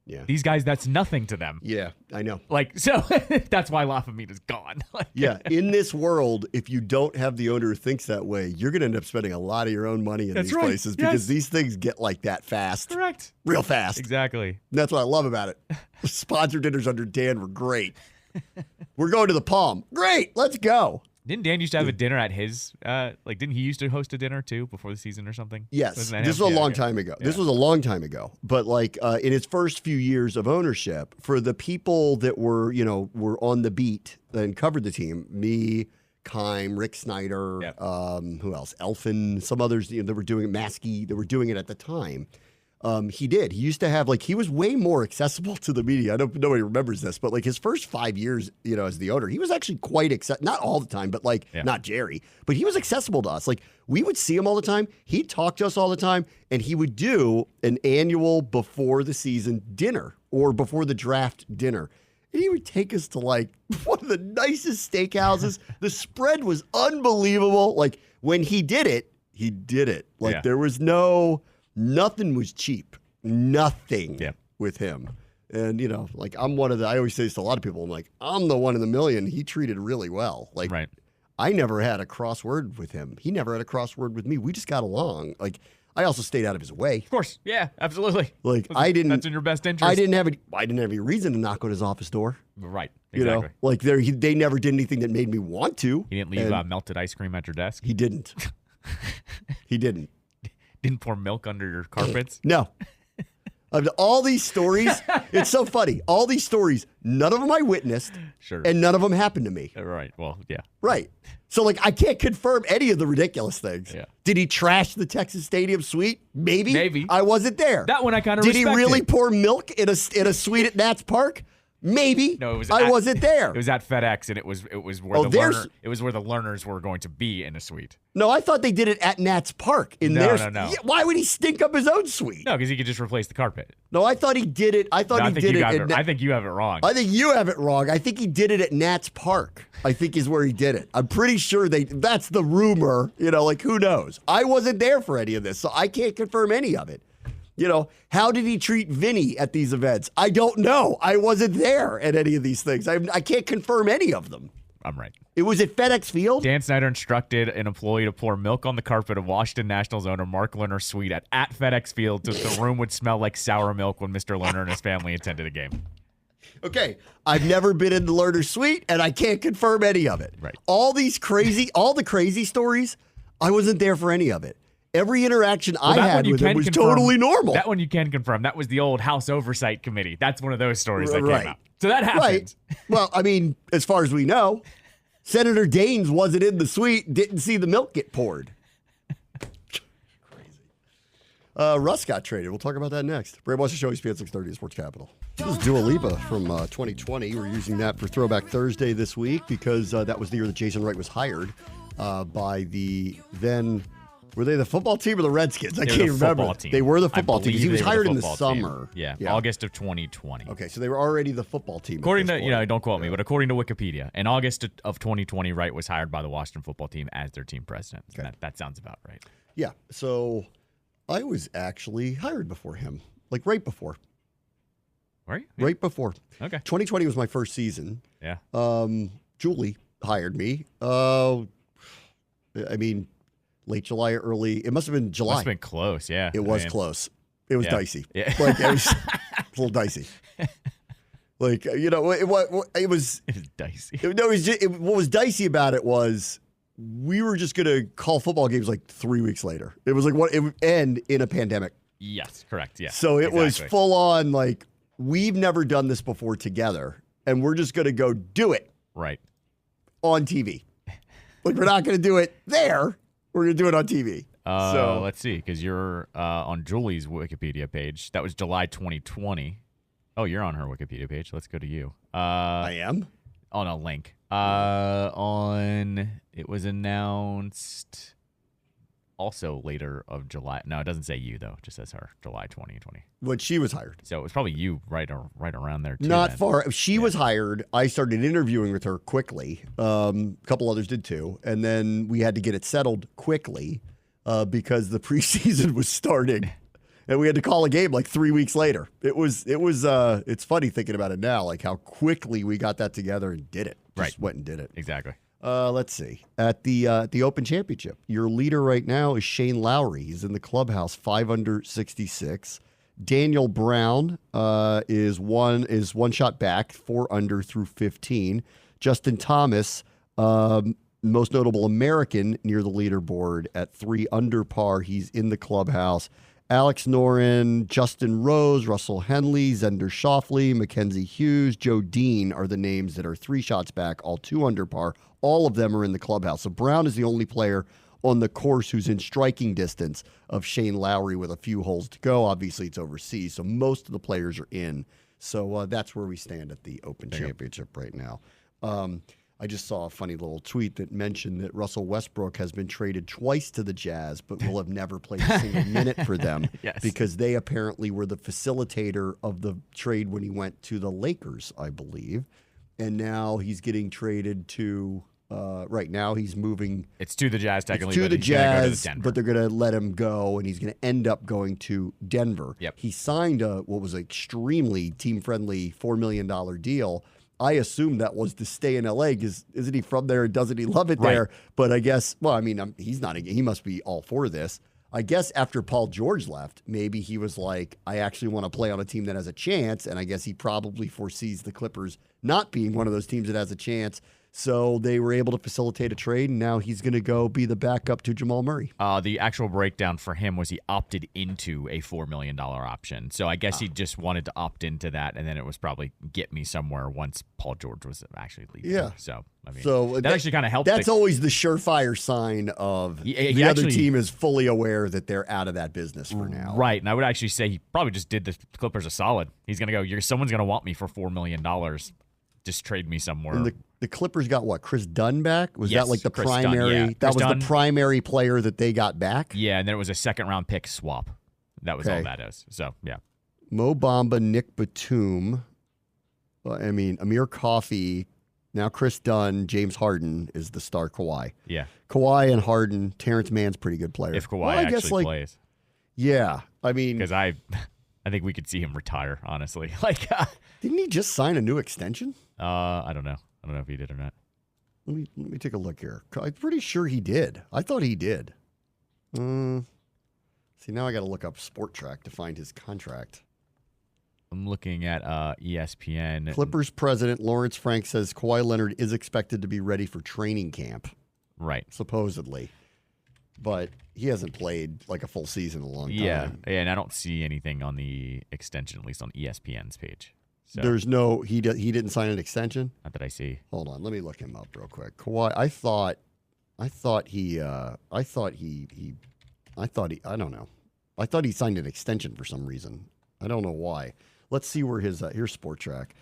Yeah. These guys, that's nothing to them. Yeah, I know. Like, so that's why La Famita's gone. Like, Yeah, in this world, if you don't have the owner who thinks that way, you're going to end up spending a lot of your own money in these places because these things get like that fast. Correct. Real fast. Exactly. And that's what I love about it. Sponsored dinners under Dan were great. We're going to the Palm. Great, let's go. Didn't Dan used to have a dinner at his, didn't he used to host a dinner too before the season or something? Yes, Wasn't that this him? was a long okay. time ago. Yeah. This was a long time ago. But like in his first few years of ownership, for the people that were on the beat and covered the team, me, Kime, Rick Snyder, who else? Elfin, some others that were doing it, Maskey, that were doing it at the time. He did. He used to have he was way more accessible to the media. I don't know nobody remembers this, but like his first 5 years, as the owner, he was actually quite not all the time, but not Jerry, but he was accessible to us. Like we would see him all the time. He'd talk to us all the time, and he would do an annual before the season dinner or before the draft dinner. And he would take us to one of the nicest steakhouses. The spread was unbelievable. Like when he did it. There was nothing was cheap. Nothing with him. And, I'm one of I always say this to a lot of people. I'm like, I'm the one in the million. He treated really well. Right. I never had a crossword with him. He never had a crossword with me. We just got along. I also stayed out of his way. Of course. Yeah, absolutely. That's in your best interest. I didn't have any reason to knock on his office door. Right. Exactly. They never did anything that made me want to. He didn't leave melted ice cream at your desk? He didn't. He didn't. Didn't pour milk under your carpets? No. All these stories, it's so funny. All these stories, none of them I witnessed. Sure. And none of them happened to me. Right. Well, yeah. Right. So, I can't confirm any of the ridiculous things. Yeah. Did he trash the Texas Stadium suite? Maybe. Maybe. I wasn't there. That one I kind of Did respected. he really pour milk in a suite at Nats Park? Maybe. No, it was. I wasn't there. It was at FedEx, and it was where the learners were going to be in a suite. No, I thought they did it at Nats Park. No. Yeah, why would he stink up his own suite? No, because he could just replace the carpet. No, I thought he did it. I think he did it. I think you have it wrong. I think you have it wrong. I think he did it at Nats Park. I think is where he did it. I'm pretty sure that's the rumor. Who knows? I wasn't there for any of this, so I can't confirm any of it. How did he treat Vinny at these events? I don't know. I wasn't there at any of these things. I can't confirm any of them. I'm right. It was at FedEx Field? Dan Snyder instructed an employee to pour milk on the carpet of Washington Nationals owner Mark Lerner's suite at FedEx Field so the room would smell like sour milk when Mr. Lerner and his family attended a game. Okay, I've never been in the Lerner suite, and I can't confirm any of it. Right. All the crazy stories, I wasn't there for any of it. Every interaction I had with him was totally normal. That one you can confirm. That was the old House Oversight Committee. That's one of those stories that came out. So that happened. Right. Well, as far as we know, Senator Daines wasn't in the suite, didn't see the milk get poured. Crazy. Russ got traded. We'll talk about that next. Bram Washington Show, ESPN 630, Sports Capital. This is Dua Lipa from 2020. We're using that for Throwback Thursday this week because that was the year that Jason Wright was hired by the then... Were they the football team or the Redskins? I can't remember. They were the football team. He was hired in the summer. Yeah, August of 2020. Okay, so they were already the football team. According to, don't quote me, but according to Wikipedia, in August of 2020, Wright was hired by the Washington football team as their team president. Okay. That sounds about right. Yeah, so I was actually hired before him, right before. Right? Right before. Okay. 2020 was my first season. Yeah. Julie hired me. Late July, it must have been July. Must have been close, yeah. It was close. It was dicey. Yeah. It was a little dicey. It was dicey. What was dicey about it was we were just going to call football games 3 weeks later. It was it would end in a pandemic. Yes, correct, yeah. So it was full on, we've never done this before together, and we're just going to go do it. Right. On TV. We're not going to do it there. We're going to do it on TV. So let's see, because you're on Julie's Wikipedia page. That was July 2020. Oh, you're on her Wikipedia page. Let's go to you. I am? On a link. It was announced also later of July. No, it doesn't say you, though. It just says her, July 2020. When she was hired. So it was probably you right around there, too. Not then. far. She was hired. I started interviewing with her quickly. A couple others did, too. And then we had to get it settled quickly because the preseason was starting. And we had to call a game like 3 weeks later. It's funny thinking about it now, like how quickly we got that together and did it. Just went and did it. Exactly. Let's see. At the Open Championship, your leader right now is Shane Lowry. He's in the clubhouse, 5 under 66. Daniel Brown is one shot back, 4 under through 15. Justin Thomas, most notable American, near the leaderboard at 3 under par. He's in the clubhouse. Alex Noren, Justin Rose, Russell Henley, Zender Schauffele, Mackenzie Hughes, Joe Dean are the names that are 3 shots back, all 2 under par. All of them are in the clubhouse. So Brown is the only player on the course who's in striking distance of Shane Lowry with a few holes to go. Obviously, it's overseas, so most of the players are in. So that's where we stand at the Open Championship right now. I just saw a funny little tweet that mentioned that Russell Westbrook has been traded twice to the Jazz, but will have never played a single minute for them because they apparently were the facilitator of the trade when he went to the Lakers, I believe. And now he's getting traded to, right now he's moving. It's to the Jazz, technically. To the Jazz, Denver. but they're going to let him go, and he's going to end up going to Denver. Yep. He signed what was an extremely team-friendly $4 million deal. I assume that was to stay in LA because isn't he from there? Doesn't he love it there? But I guess, well, I mean, he's not. He must be all for this. I guess after Paul George left, maybe he was like, I actually want to play on a team that has a chance. And I guess he probably foresees the Clippers not being one of those teams that has a chance. So they were able to facilitate a trade, and now he's going to go be the backup to Jamal Murray. The actual breakdown for him was he opted into a $4 million option. So I guess he just wanted to opt into that, and then it was probably get me somewhere once Paul George was actually leaving. Yeah. So, I mean, that actually kind of helped. That's always the surefire sign of the other team is fully aware that they're out of that business for now. Right, and I would actually say he probably just did the Clippers a solid. He's going to go, someone's going to want me for $4 million. Just trade me somewhere. And the Clippers got what? Chris Dunn back? Was that like the Chris primary? Dunn, yeah. That was the primary player that they got back? Yeah, and then it was a second-round pick swap. That was all that is. So, yeah. Mo Bamba, Nick Batum, Amir Coffey, now Chris Dunn, James Harden is the star Kawhi. Yeah. Kawhi and Harden, Terrence Mann's pretty good player. If Kawhi actually plays. Yeah, I mean. Because I think we could see him retire, honestly. Didn't he just sign a new extension? I don't know. I don't know if he did or not. Let me take a look here. I'm pretty sure he did. I thought he did. See, now I got to look up Sport Track to find his contract. I'm looking at ESPN. Clippers president Lawrence Frank says Kawhi Leonard is expected to be ready for training camp. Right. Supposedly. But he hasn't played like a full season in a long time. Yeah, and I don't see anything on the extension, at least on ESPN's page. So, there's no he didn't sign an extension? Not that I see. Hold on, let me look him up real quick. Kawhi, I thought he I don't know. I thought he signed an extension for some reason. I don't know why. Let's see where his here's Sport Track.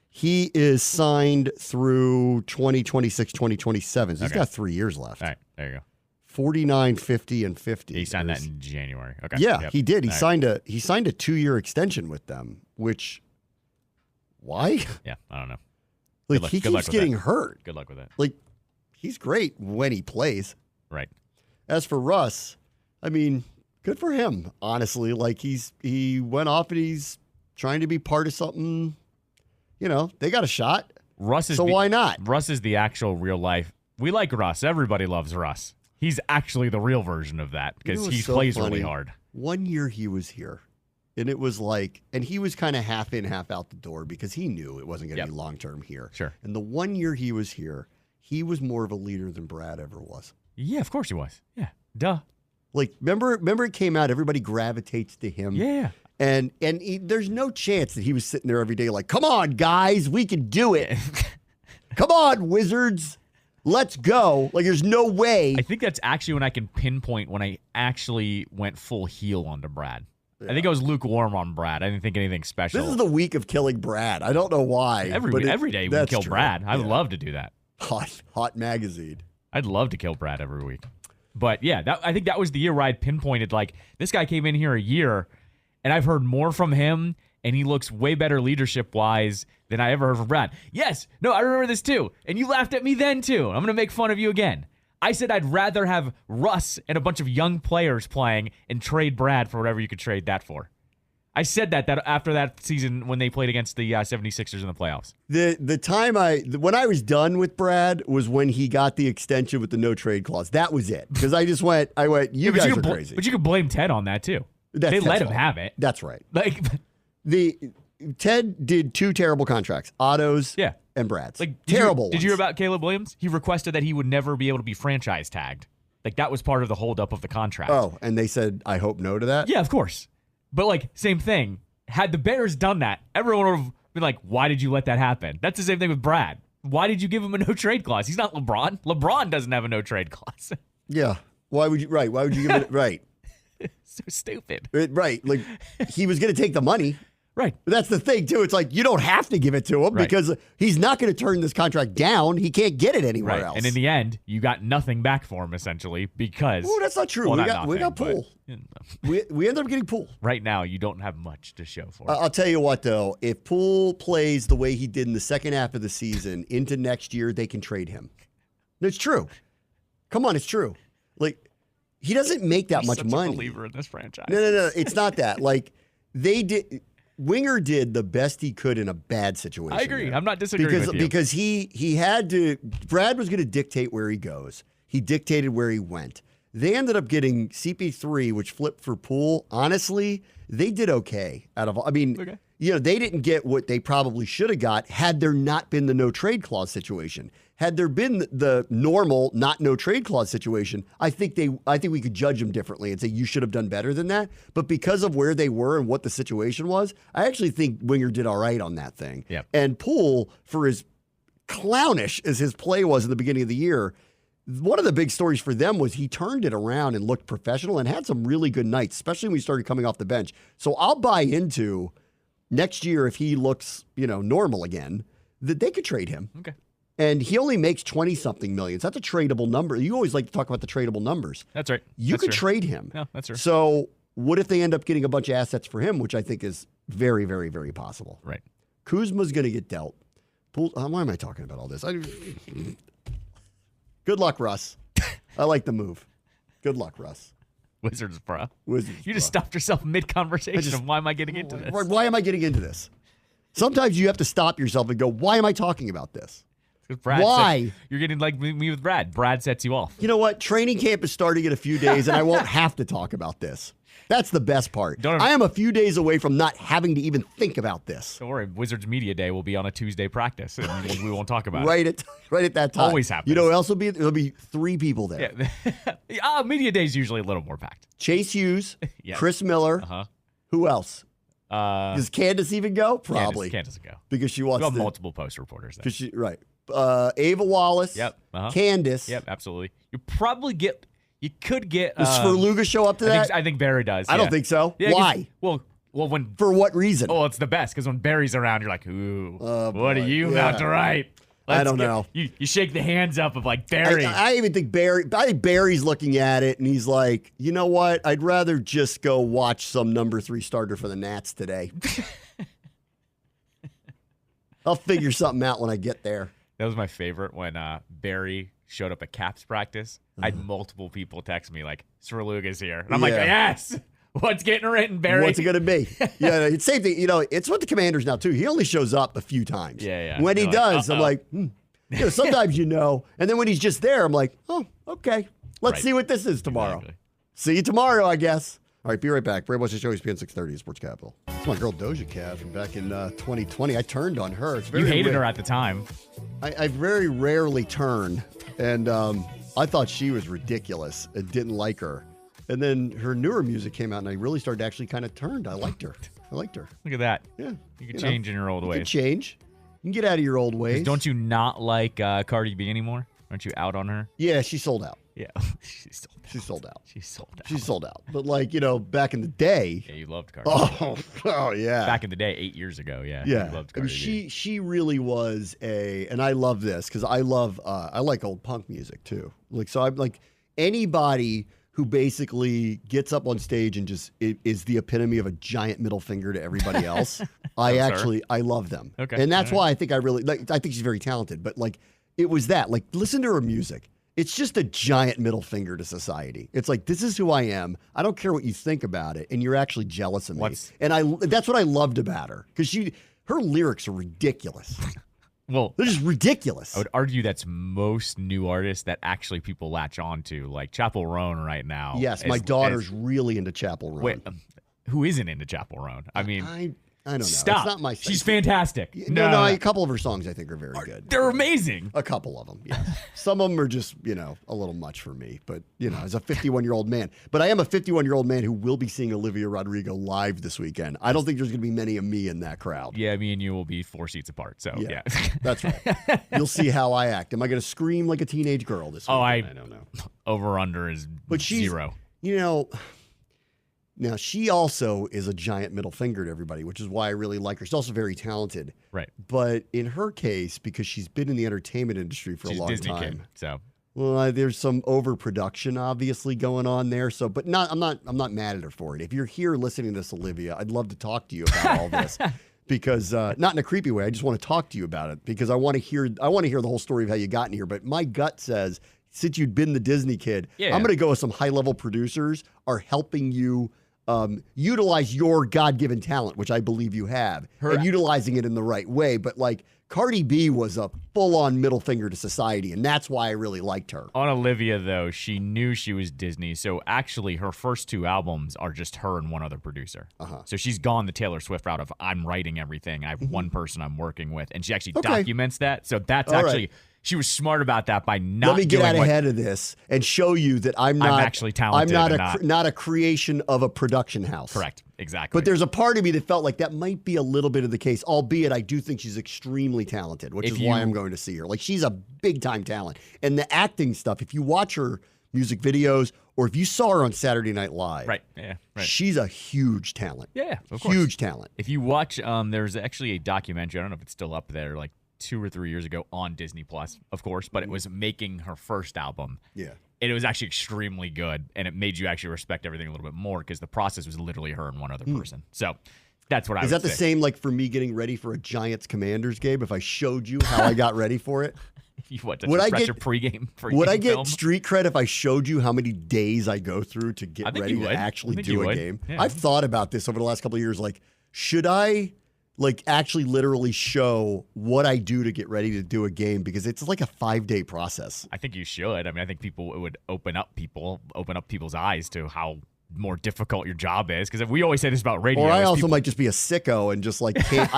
He is signed through 2026, 2027. So he's got 3 years left. All right, there you go. 49, 50, and 50. He signed that in January. Okay. Yeah, he did. He signed a 2-year extension with them, which why? Yeah, I don't know. Like he keeps getting hurt. Good luck with that. Like he's great when he plays. Right. As for Russ, I mean, good for him, honestly. Like he went off and he's trying to be part of something. You know, they got a shot. Why not? Russ is the actual real life. We like Russ. Everybody loves Russ. He's actually the real version of that because he plays really hard. 1 year he was here, and it was like, and he was kind of half in, half out the door because he knew it wasn't going to be long-term here. Sure. And the 1 year he was here, he was more of a leader than Brad ever was. Yeah, of course he was. Yeah, duh. Like, remember it came out, everybody gravitates to him. Yeah. And there's no chance that he was sitting there every day like, come on, guys, we can do it. Come on, Wizards. Let's go. Like, there's no way. I think that's actually when I can pinpoint when I actually went full heel onto Brad. Yeah. I think I was lukewarm on Brad. I didn't think anything special. This is the week of killing Brad. I don't know why. Every day we can kill Brad. I'd love to do that. Hot magazine. I'd love to kill Brad every week. But yeah, I think that was the year where I pinpointed, like, this guy came in here a year, and I've heard more from him, and he looks way better leadership-wise than I ever heard from Brad. Yes, no, I remember this too, and you laughed at me then too. I'm going to make fun of you again. I said I'd rather have Russ and a bunch of young players playing and trade Brad for whatever you could trade that for. I said that after that season when they played against the 76ers in the playoffs. The time when I was done with Brad was when he got the extension with the no trade clause. That was it. Because I went, you guys are crazy. But you could blame Ted on that too. They let him have it. That's right. Like Ted did 2 terrible contracts, Otto's and Brad's. Like terrible ones. Did you hear about Caleb Williams? He requested that he would never be able to be franchise tagged. Like that was part of the holdup of the contract. Oh, and they said, I hope no to that? Yeah, of course. But, like, same thing. Had the Bears done that, everyone would have been like, why did you let that happen? That's the same thing with Brad. Why did you give him a no-trade clause? He's not LeBron. LeBron doesn't have a no-trade clause. Yeah. Why would you give it? Right. So stupid. Right. Like, he was going to take the money. Right. But that's the thing, too. It's like, you don't have to give it to him because he's not going to turn this contract down. He can't get it anywhere else. And in the end, you got nothing back for him, essentially, because... Oh, that's not true. Well, we got Poole. We ended up getting Poole. Right now, you don't have much to show for it. I'll tell you what, though. If Poole plays the way he did in the second half of the season into next year, they can trade him. It's true. Come on, it's true. Like, he doesn't make that much money. I'm a believer in this franchise. No. It's not that. Like, they did... Winger did the best he could in a bad situation. I agree. I'm not disagreeing with you. Because he had to... Brad was going to dictate where he goes. He dictated where he went. They ended up getting CP3, which flipped for Poole. Honestly, they did okay. They didn't get what they probably should have got had there not been the no trade clause situation. Had there been the normal not no trade clause situation, I think we could judge them differently and say you should have done better than that. But because of where they were and what the situation was, I actually think Winger did all right on that thing. Yep. And Poole, for as clownish as his play was in the beginning of the year, one of the big stories for them was he turned it around and looked professional and had some really good nights, especially when he started coming off the bench. So I'll buy into next year if he looks, normal again, that they could trade him. Okay. And he only makes 20-something million. That's a tradable number. You always like to talk about the tradable numbers. That's right. You could trade him. No, that's right. So what if they end up getting a bunch of assets for him, which I think is very, very, very possible. Right. Kuzma's going to get dealt. Why am I talking about all this? Good luck, Russ. I like the move. Good luck, Russ. Wizards, bro. Wizards, you just stopped yourself mid-conversation. Why am I getting into this? Why am I getting into this? Sometimes you have to stop yourself and go, why am I talking about this? Why? You're getting like me with Brad. Brad sets you off. You know what? Training camp is starting in a few days, and I won't have to talk about this. That's the best part. I am a few days away from not having to even think about this. Don't worry. Wizards Media Day will be on a Tuesday practice, and we won't talk about it. Right at that time. Always happens. You know what else will be? There'll be 3 people there. Yeah. Media Day is usually a little more packed. Chase Hughes, yes. Chris Miller. Uh-huh. Who else? Does Candace even go? Probably. Candace will go. Because she wants multiple post reporters there. Right. Ava Wallace. Yep. Uh-huh. Candace. Yep, absolutely. You could get... Does Sverluga show up to that? I think Barry does. I don't think so. Yeah, why? Well, when... For what reason? Oh, it's the best, because when Barry's around, you're like, ooh, what are you about to write? I don't know. You shake the hands up of like Barry. I even think Barry's looking at it, and he's like, you know what? I'd rather just go watch some number 3 starter for the Nats today. I'll figure something out when I get there. That was my favorite when Barry showed up at Caps practice. I had multiple people text me like, Sverluga's here. And I'm like, yes! What's getting written, Barry? What's it going to be? Yeah, it's same thing. It's what the Commanders now, too. He only shows up a few times. Yeah. When he does, I'm like, sometimes And then when he's just there, I'm like, oh, okay. Let's see what this is tomorrow. Exactly. See you tomorrow, I guess. All right, be right back. Bram watching the show, ESPN 630, Sports Capital. It's my girl Doja Cat from back in 2020. I turned on her. You hated her at the time. I very rarely turn, and I thought she was ridiculous and didn't like her. And then her newer music came out, and I really started to actually kind of turned. I liked her. Look at that. Yeah. You can change in your old ways. You can change. You can get out of your old ways. Don't you not like Cardi B anymore? Aren't you out on her? Yeah, she sold out. Yeah, she's sold out. She's sold out. But back in the day. Yeah, you loved Cardi B. Oh, yeah. Back in the day, 8 years ago. Yeah. Yeah. You loved Cardi B. She really was and I love this because I like old punk music too. So I'm like, anybody who basically gets up on stage and just is the epitome of a giant middle finger to everybody else. I love them. Okay. And that's why I think I think she's very talented. But like, it was that. Like, listen to her music. It's just a giant middle finger to society. It's like, this is who I am. I don't care what you think about it, and you're actually jealous of me. And that's what I loved about her, because her lyrics are ridiculous. Well, they're just ridiculous. I would argue that's most new artists that actually people latch on to, like Chappell Roan right now. Yes, my daughter's really into Chappell Roan. Wait, who isn't into Chappell Roan? I mean, I don't know. Stop. It's not my She's fantastic. No, a couple of her songs I think are very good. They're amazing. A couple of them, yeah. Some of them are just, a little much for me. But, as a 51-year-old man. But I am a 51-year-old man who will be seeing Olivia Rodrigo live this weekend. I don't think there's going to be many of me in that crowd. Yeah, me and you will be 4 seats apart. So, yeah. That's right. You'll see how I act. Am I going to scream like a teenage girl this weekend? I don't know. Over-under is 0. Now, she also is a giant middle finger to everybody, which is why I really like her. She's also very talented. Right. But in her case, because she's been in the entertainment industry for a long Disney time. Kid, so. Well, there's some overproduction obviously going on there. So, but I'm not mad at her for it. If you're here listening to this, Olivia, I'd love to talk to you about all this. Because not in a creepy way, I just want to talk to you about it, because I want to hear the whole story of how you got in here. But my gut says, since you'd been the Disney kid, I'm going to go with some high-level producers are helping you utilize your God-given talent, which I believe you have, and utilizing it in the right way. But like, Cardi B was a full-on middle finger to society, and that's why I really liked her. On Olivia, though, she knew she was Disney, so actually her first 2 albums are just her and one other producer. So she's gone the Taylor Swift route of, I'm writing everything, I have one person I'm working with, and she actually documents that. So that's she was smart about that by not. Let me get out ahead of this and show you that I'm actually talented. I'm not a creation of a production house. Correct. Exactly. But there's a part of me that felt like that might be a little bit of the case, albeit I do think she's extremely talented, which is why I'm going to see her. Like, she's a big-time talent. And the acting stuff, if you watch her music videos or if you saw her on Saturday Night Live, she's a huge talent. Yeah, of course. Huge talent. If you watch, there's actually a documentary, I don't know if it's still up there, like 2 or 3 years ago on Disney Plus, of course, but it was making her first album. Yeah. And it was actually extremely good, and it made you actually respect everything a little bit more, because the process was literally her and one other person. So that's what I would say. Is that the same like for me getting ready for a Giants Commanders game? If I showed you how I got ready for it? Would I get your pregame? Would I get street cred if I showed you how many days I go through to get ready to actually do a game? Yeah. I've thought about this over the last couple of years. Like, should I actually literally show what I do to get ready to do a game, because it's like a 5-day process. I think you should. I mean, I think it would open up people's eyes to how more difficult your job is, because we always say this about radio. Or I also might just be a sicko and just like can't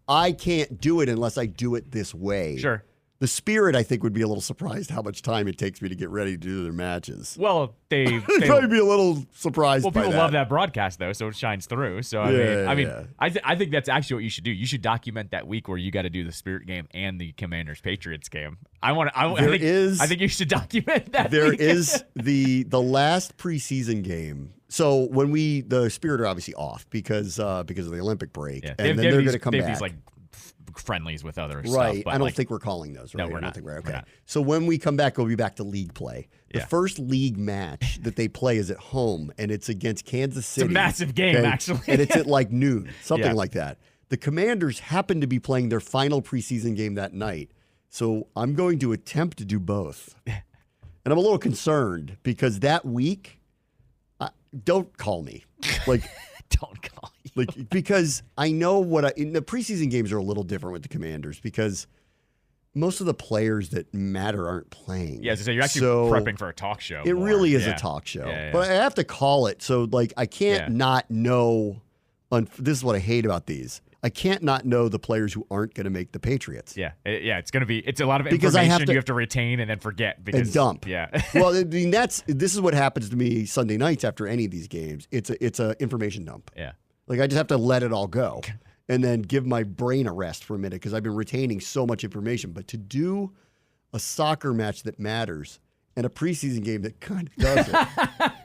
I can't do it unless I do it this way. Sure. The Spirit, I think, would be a little surprised how much time it takes me to get ready to do their matches. Well, they'd probably be a little surprised. Well, by people love that broadcast, though, so it shines through. So I think that's actually what you should do. You should document that week where you got to do the Spirit game and the Commanders Patriots game. I think you should document that. There is the last preseason game. So when the Spirit are obviously off because of the Olympic break, and then they're going to come back. These, like, friendlies with other stuff. But I don't think we're calling those, right? No, we're not. Okay. We're not. So when we come back, we'll be back to league play. The first league match that they play is at home, and it's against Kansas City. It's a massive game, actually. And it's at like noon, something like that. The Commanders happen to be playing their final preseason game that night. So I'm going to attempt to do both. And I'm a little concerned because that week, don't call me. Like, don't call you. Like, because I know in the preseason games are a little different with the Commanders, because most of the players that matter aren't playing. Yeah, so you're actually prepping for a talk show. It really is a talk show. Yeah. But I have to call it. So, like, I can't not know. This is what I hate about these. I can't not know the players who aren't going to make the Patriots. Yeah, it's going to be. It's a lot of information you have to retain and then forget and dump. Yeah. Well, I mean, this is what happens to me Sunday nights after any of these games. It's a information dump. Yeah. Like, I just have to let it all go and then give my brain a rest for a minute, because I've been retaining so much information. But to do a soccer match that matters and a preseason game that kind of doesn't,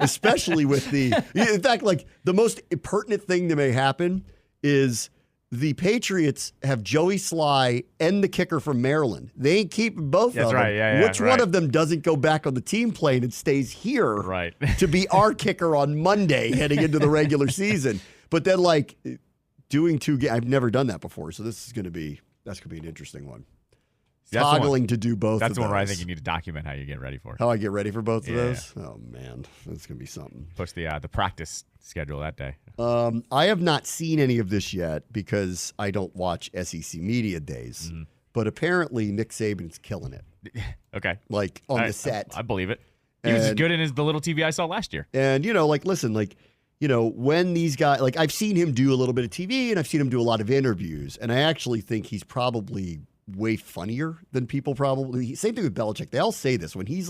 especially with in fact, like, the most pertinent thing that may happen is the Patriots have Joey Sly and the kicker from Maryland. They ain't keeping both of them. That's right, yeah. Which one of them doesn't go back on the team plane and stays here to be our kicker on Monday heading into the regular season? But then, like, doing two games, I've never done that before, so that's going to be an interesting one. Toggling to do both of those. That's the one where I think you need to document how you get ready for it. How I get ready for both of those? Oh, man. That's going to be something. Push the practice schedule that day. I have not seen any of this yet because I don't watch SEC Media Days. Mm-hmm. But apparently Nick Saban's killing it. Okay. Like, on the set. I believe it. He was as good in the little TV I saw last year. And, listen, when these guys, I've seen him do a little bit of TV and I've seen him do a lot of interviews. And I actually think he's probably way funnier than people probably. Same thing with Belichick. They all say this when he's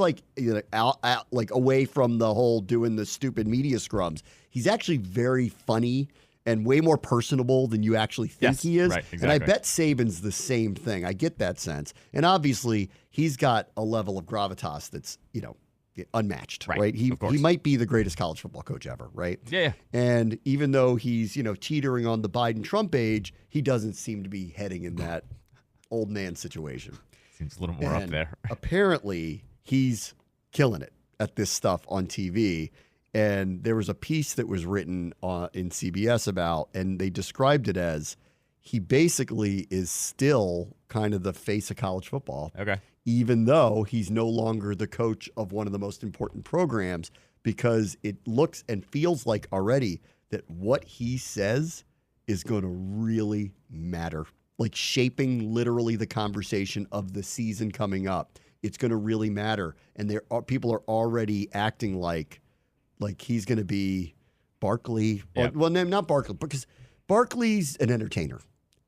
out, away from the whole doing the stupid media scrums. He's actually very funny and way more personable than you actually think he is. Right, exactly. And I bet Saban's the same thing. I get that sense. And obviously, he's got a level of gravitas that's unmatched. Right? He might be the greatest college football coach ever. Right? Yeah. And even though he's teetering on the Biden-Trump age, he doesn't seem to be heading in that old man situation. Seems a little more up there. Apparently, he's killing it at this stuff on TV. And there was a piece that was written in CBS about, and they described it as he basically is still kind of the face of college football. Okay. Even though he's no longer the coach of one of the most important programs, because it looks and feels like already that what he says is going to really matter. Like shaping literally the conversation of the season coming up. It's going to really matter. And people are already acting like he's going to be Barkley. Yep. Well, no, not Barkley, because Barkley's an entertainer.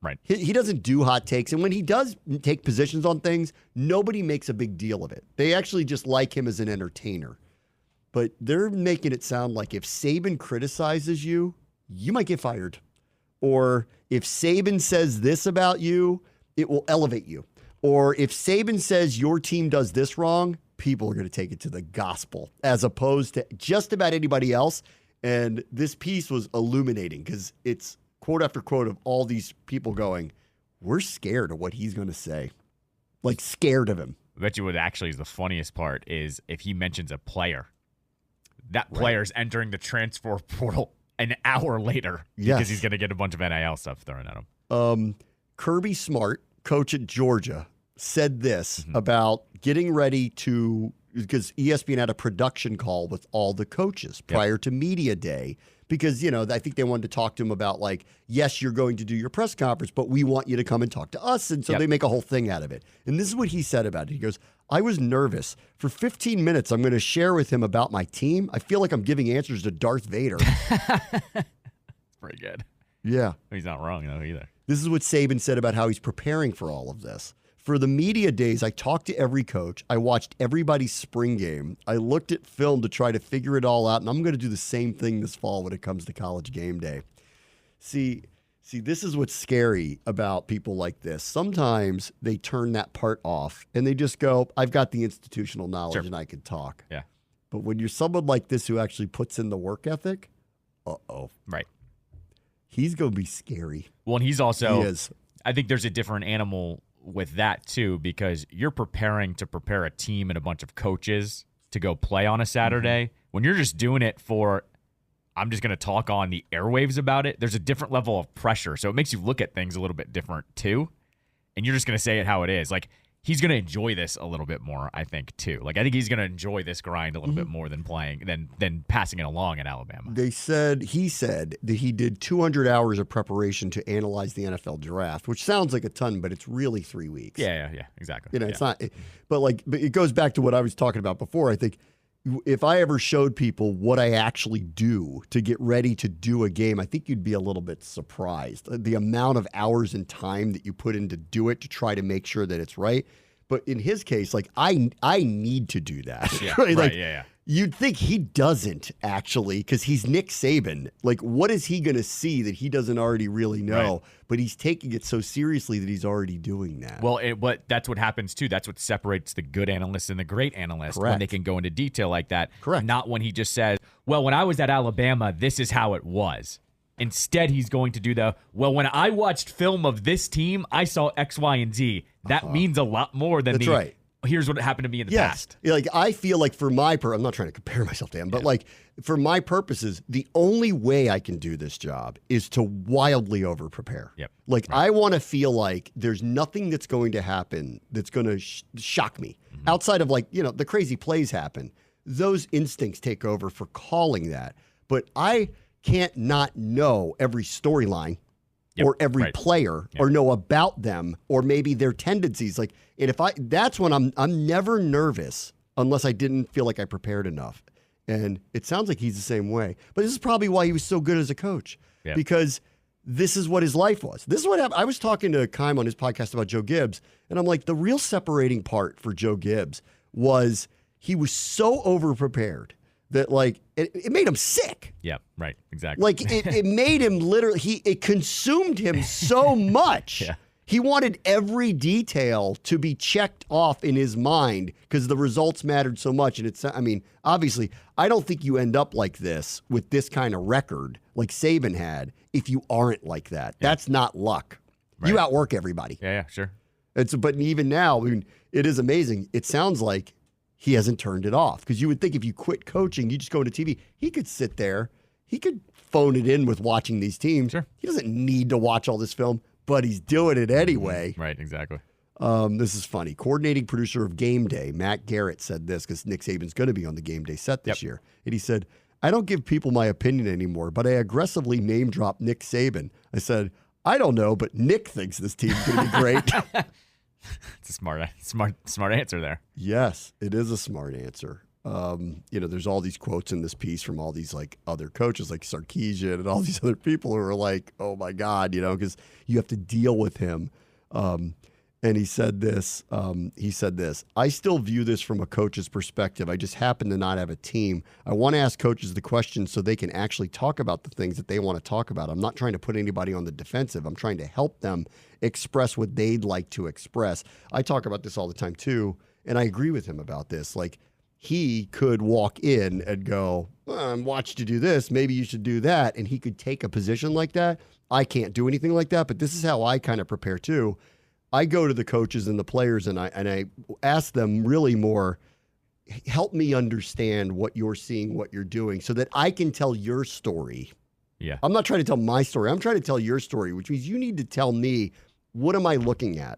Right. He doesn't do hot takes. And when he does take positions on things, nobody makes a big deal of it. They actually just like him as an entertainer. But they're making it sound like if Saban criticizes you, you might get fired. Or if Saban says this about you, it will elevate you. Or if Saban says your team does this wrong, people are going to take it to the gospel as opposed to just about anybody else. And this piece was illuminating because it's quote after quote of all these people going, we're scared of what he's going to say. Like scared of him. I bet you what actually is the funniest part is if he mentions a player. That player's entering the transfer portal an hour later because he's going to get a bunch of NIL stuff thrown at him. Kirby Smart, coach at Georgia, said this about getting ready because ESPN had a production call with all the coaches prior to media day because, I think they wanted to talk to him about yes, you're going to do your press conference, but we want you to come and talk to us. And so they make a whole thing out of it. And this is what he said about it. He goes, I was nervous. For 15 minutes, I'm going to share with him about my team. I feel like I'm giving answers to Darth Vader. Pretty good. Yeah. He's not wrong, though, either. This is what Saban said about how he's preparing for all of this. For the media days, I talked to every coach. I watched everybody's spring game. I looked at film to try to figure it all out, and I'm going to do the same thing this fall when it comes to college game day. See, this is what's scary about people like this. Sometimes they turn that part off, and they just go, I've got the institutional knowledge, and I can talk. Yeah. But when you're someone like this who actually puts in the work ethic, Right. He's going to be scary. Well, and he's also, he is. I think there's a different animal with that too, because you're preparing to prepare a team and a bunch of coaches to go play on a Saturday. Mm-hmm. When you're just doing it for, I'm just going to talk on the airwaves about it, there's a different level of pressure. So it makes you look at things a little bit different too. And you're just going to say it how it is. He's going to enjoy this a little bit more, I think, too. I think he's going to enjoy this grind a little bit more than than passing it along at Alabama. He said that he did 200 hours of preparation to analyze the NFL draft, which sounds like a ton, but it's really 3 weeks. Yeah, exactly. It's not, but it goes back to what I was talking about before. I think if I ever showed people what I actually do to get ready to do a game, I think you'd be a little bit surprised. The amount of hours and time that you put in to do it to try to make sure that it's right. But in his case, I need to do that. Yeah, right? Yeah. You'd think he doesn't actually, because he's Nick Saban. What is he going to see that he doesn't already really know? Right. But he's taking it so seriously that he's already doing that. Well, but that's what happens too. That's what separates the good analyst and the great analyst. Correct. When they can go into detail like that. Correct. Not when he just says, well, when I was at Alabama, this is how it was. Instead, he's going to do when I watched film of this team, I saw X, Y, and Z. That means a lot more than That's right. Here's what happened to me in the past. Yeah, like I feel like for my I'm not trying to compare myself to him, but like for my purposes, the only way I can do this job is to wildly over prepare. Yep. Like I want to feel like there's nothing that's going to happen that's going to shock me outside of like, the crazy plays happen. Those instincts take over for calling that. But I can't not know every storyline or every player or know about them or maybe their tendencies. Like, and that's when I'm never nervous unless I didn't feel like I prepared enough. And it sounds like he's the same way. But this is probably why he was so good as a coach because this is what his life was. This is what happened. I was talking to Keim on his podcast about Joe Gibbs, and I'm like, the real separating part for Joe Gibbs was he was so over-prepared that, like, it made him sick. Yeah, right, exactly. Like, it made him literally, it consumed him so much. He wanted every detail to be checked off in his mind because the results mattered so much. And obviously, I don't think you end up like this with this kind of record like Saban had if you aren't like that. That's not luck. Right. You outwork everybody. Yeah, sure. But even now, it is amazing. It sounds like he hasn't turned it off because you would think if you quit coaching, you just go to TV. He could sit there. He could phone it in with watching these teams. Sure. He doesn't need to watch all this film, but he's doing it anyway. Right, exactly. This is funny. Coordinating producer of Game Day, Matt Garrett, said this because Nick Saban's going to be on the Game Day set this year. And he said, I don't give people my opinion anymore, but I aggressively name drop Nick Saban. I said, I don't know, but Nick thinks this team's going to be great. It's a smart answer there. Yes, it is a smart answer. There's all these quotes in this piece from all these like other coaches like Sarkisian and all these other people who are like, oh my God, because you have to deal with him. And he said this, I still view this from a coach's perspective. I just happen to not have a team. I want to ask coaches the questions so they can actually talk about the things that they want to talk about. I'm not trying to put anybody on the defensive. I'm trying to help them express what they'd like to express. I talk about this all the time too, and I agree with him about this. Like, he could walk in and go, I'm watched you do this. Maybe you should do that. And he could take a position like that. I can't do anything like that, but this is how I kind of prepare too. I go to the coaches and the players and I ask them really more, help me understand what you're seeing, what you're doing so that I can tell your story. Yeah. I'm not trying to tell my story. I'm trying to tell your story, which means you need to tell me, what am I looking at?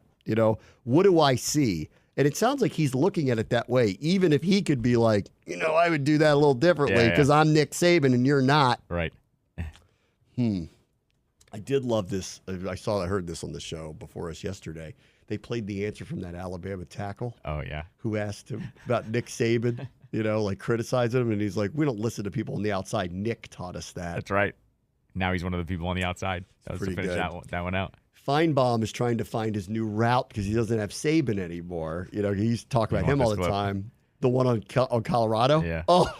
What do I see? And it sounds like he's looking at it that way, even if he could be like, I would do that a little differently because I'm Nick Saban and you're not. Right. I did love this. I heard this on the show before us yesterday. They played the answer from that Alabama tackle. Oh, yeah. Who asked him about Nick Saban, like criticizing him. And he's like, we don't listen to people on the outside. Nick taught us that. That's right. Now he's one of the people on the outside. That was pretty to finish good. that one out. Feinbaum is trying to find his new route because he doesn't have Saban anymore. He's talking about him all the time. The one on Colorado? Yeah. Oh,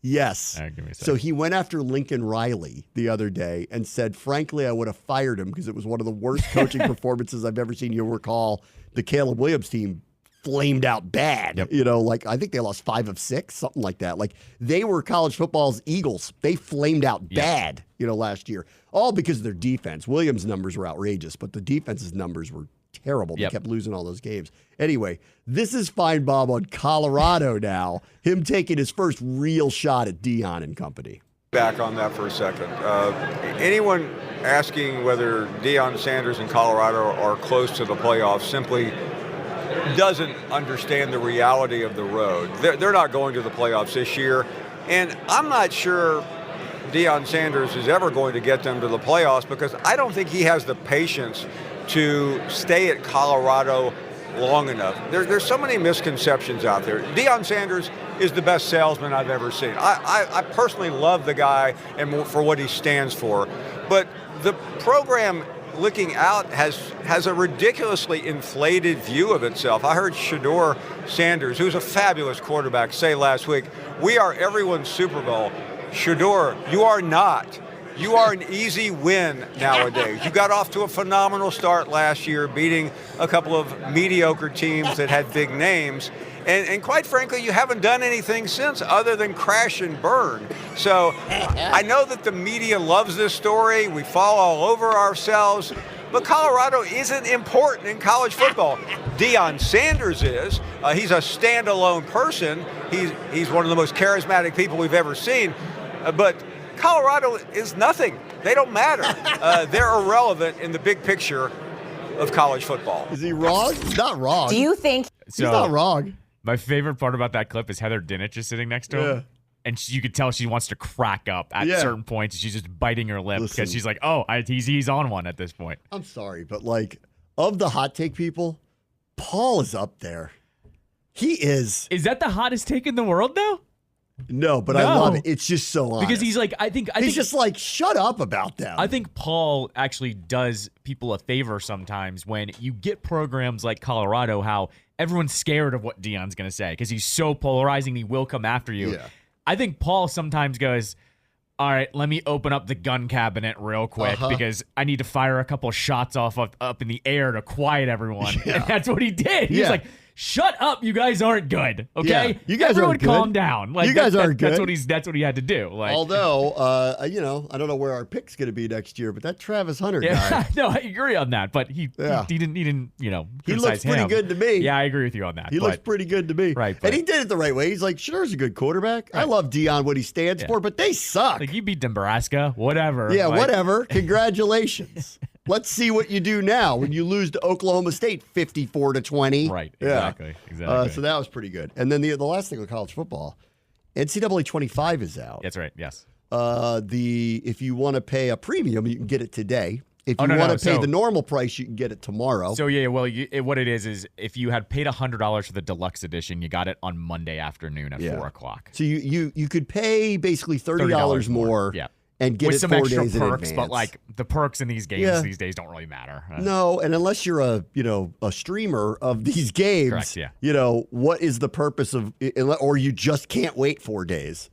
yes. Give me a So he went after Lincoln Riley the other day and said, frankly, I would have fired him because it was one of the worst coaching performances I've ever seen. You'll recall the Caleb Williams team flamed out bad. Yep. I think they lost 5 of 6, something like that. Like, they were college football's Eagles. They flamed out bad, last year. All because of their defense. Williams' numbers were outrageous, but the defense's numbers were terrible. They kept losing all those games. Anyway, this is Feinbaum on Colorado now. Him taking his first real shot at Deion and company. Back on that for a second. Anyone asking whether Deion Sanders and Colorado are close to the playoffs simply doesn't understand the reality of the road. They're not going to the playoffs this year, and I'm not sure Deion Sanders is ever going to get them to the playoffs because I don't think he has the patience to stay at Colorado long enough. There's so many misconceptions out there. Deion Sanders is the best salesman I've ever seen. I personally love the guy and for what he stands for, but the program looking out has a ridiculously inflated view of itself. I heard Shedeur Sanders, who's a fabulous quarterback, say last week, we are everyone's Super Bowl. Shedeur, you are not. You are an easy win nowadays. You got off to a phenomenal start last year, beating a couple of mediocre teams that had big names. And quite frankly, you haven't done anything since other than crash and burn. So I know that the media loves this story. We fall all over ourselves. But Colorado isn't important in college football. Deion Sanders is. He's a standalone person. He's one of the most charismatic people we've ever seen. But Colorado is nothing. They don't matter. They're irrelevant in the big picture of college football. Is he wrong? He's not wrong. Do you think he's not wrong? My favorite part about that clip is Heather Dinich is sitting next to him. And you could tell she wants to crack up at certain points. She's just biting her lip because she's like, oh, he's on one at this point. I'm sorry, but like, of the hot take people, Paul is up there. He is. Is that the hottest take in the world, though? No, but I love it. It's just so honest. Because he's like, I think he's just like, shut up about them. I think Paul actually does people a favor sometimes when you get programs like Colorado, how everyone's scared of what Deion's going to say because he's so polarizing. He will come after you. Yeah. I think Paul sometimes goes, all right, let me open up the gun cabinet real quick because I need to fire a couple shots off up in the air to quiet everyone. And that's what he did. He was like, shut up, you guys aren't good. Okay? Yeah, you guys Everyone aren't good. calm down. Like, you guys aren't good. That's what he had to do. Like, although, I don't know where our pick's going to be next year, but that Travis Hunter guy. No, I agree on that. But he didn't, he looks pretty good to me. Yeah, I agree with you on that. He looks pretty good to me. Right. And he did it the right way. He's like, Shadur's a good quarterback. Right. I love Deion, what he stands for, but they suck. Like, you beat Nebraska, whatever. Yeah, whatever. Congratulations. Let's see what you do now when you lose to Oklahoma State 54-20. Right, exactly. Exactly. So that was pretty good. And then the last thing with college football, NCAA 25 is out. That's right, yes. If you want to pay a premium, you can get it today. If you want to pay the normal price, you can get it tomorrow. So, what it is if you had paid $100 for the deluxe edition, you got it on Monday afternoon at 4 o'clock. So you could pay basically $30 more. Yeah. And get with it some 4 extra days in perks, advance. but like the perks in these games these days don't really matter. No, and unless you're a streamer of these games, correct, yeah. What is the purpose of, or you just can't wait 4 days?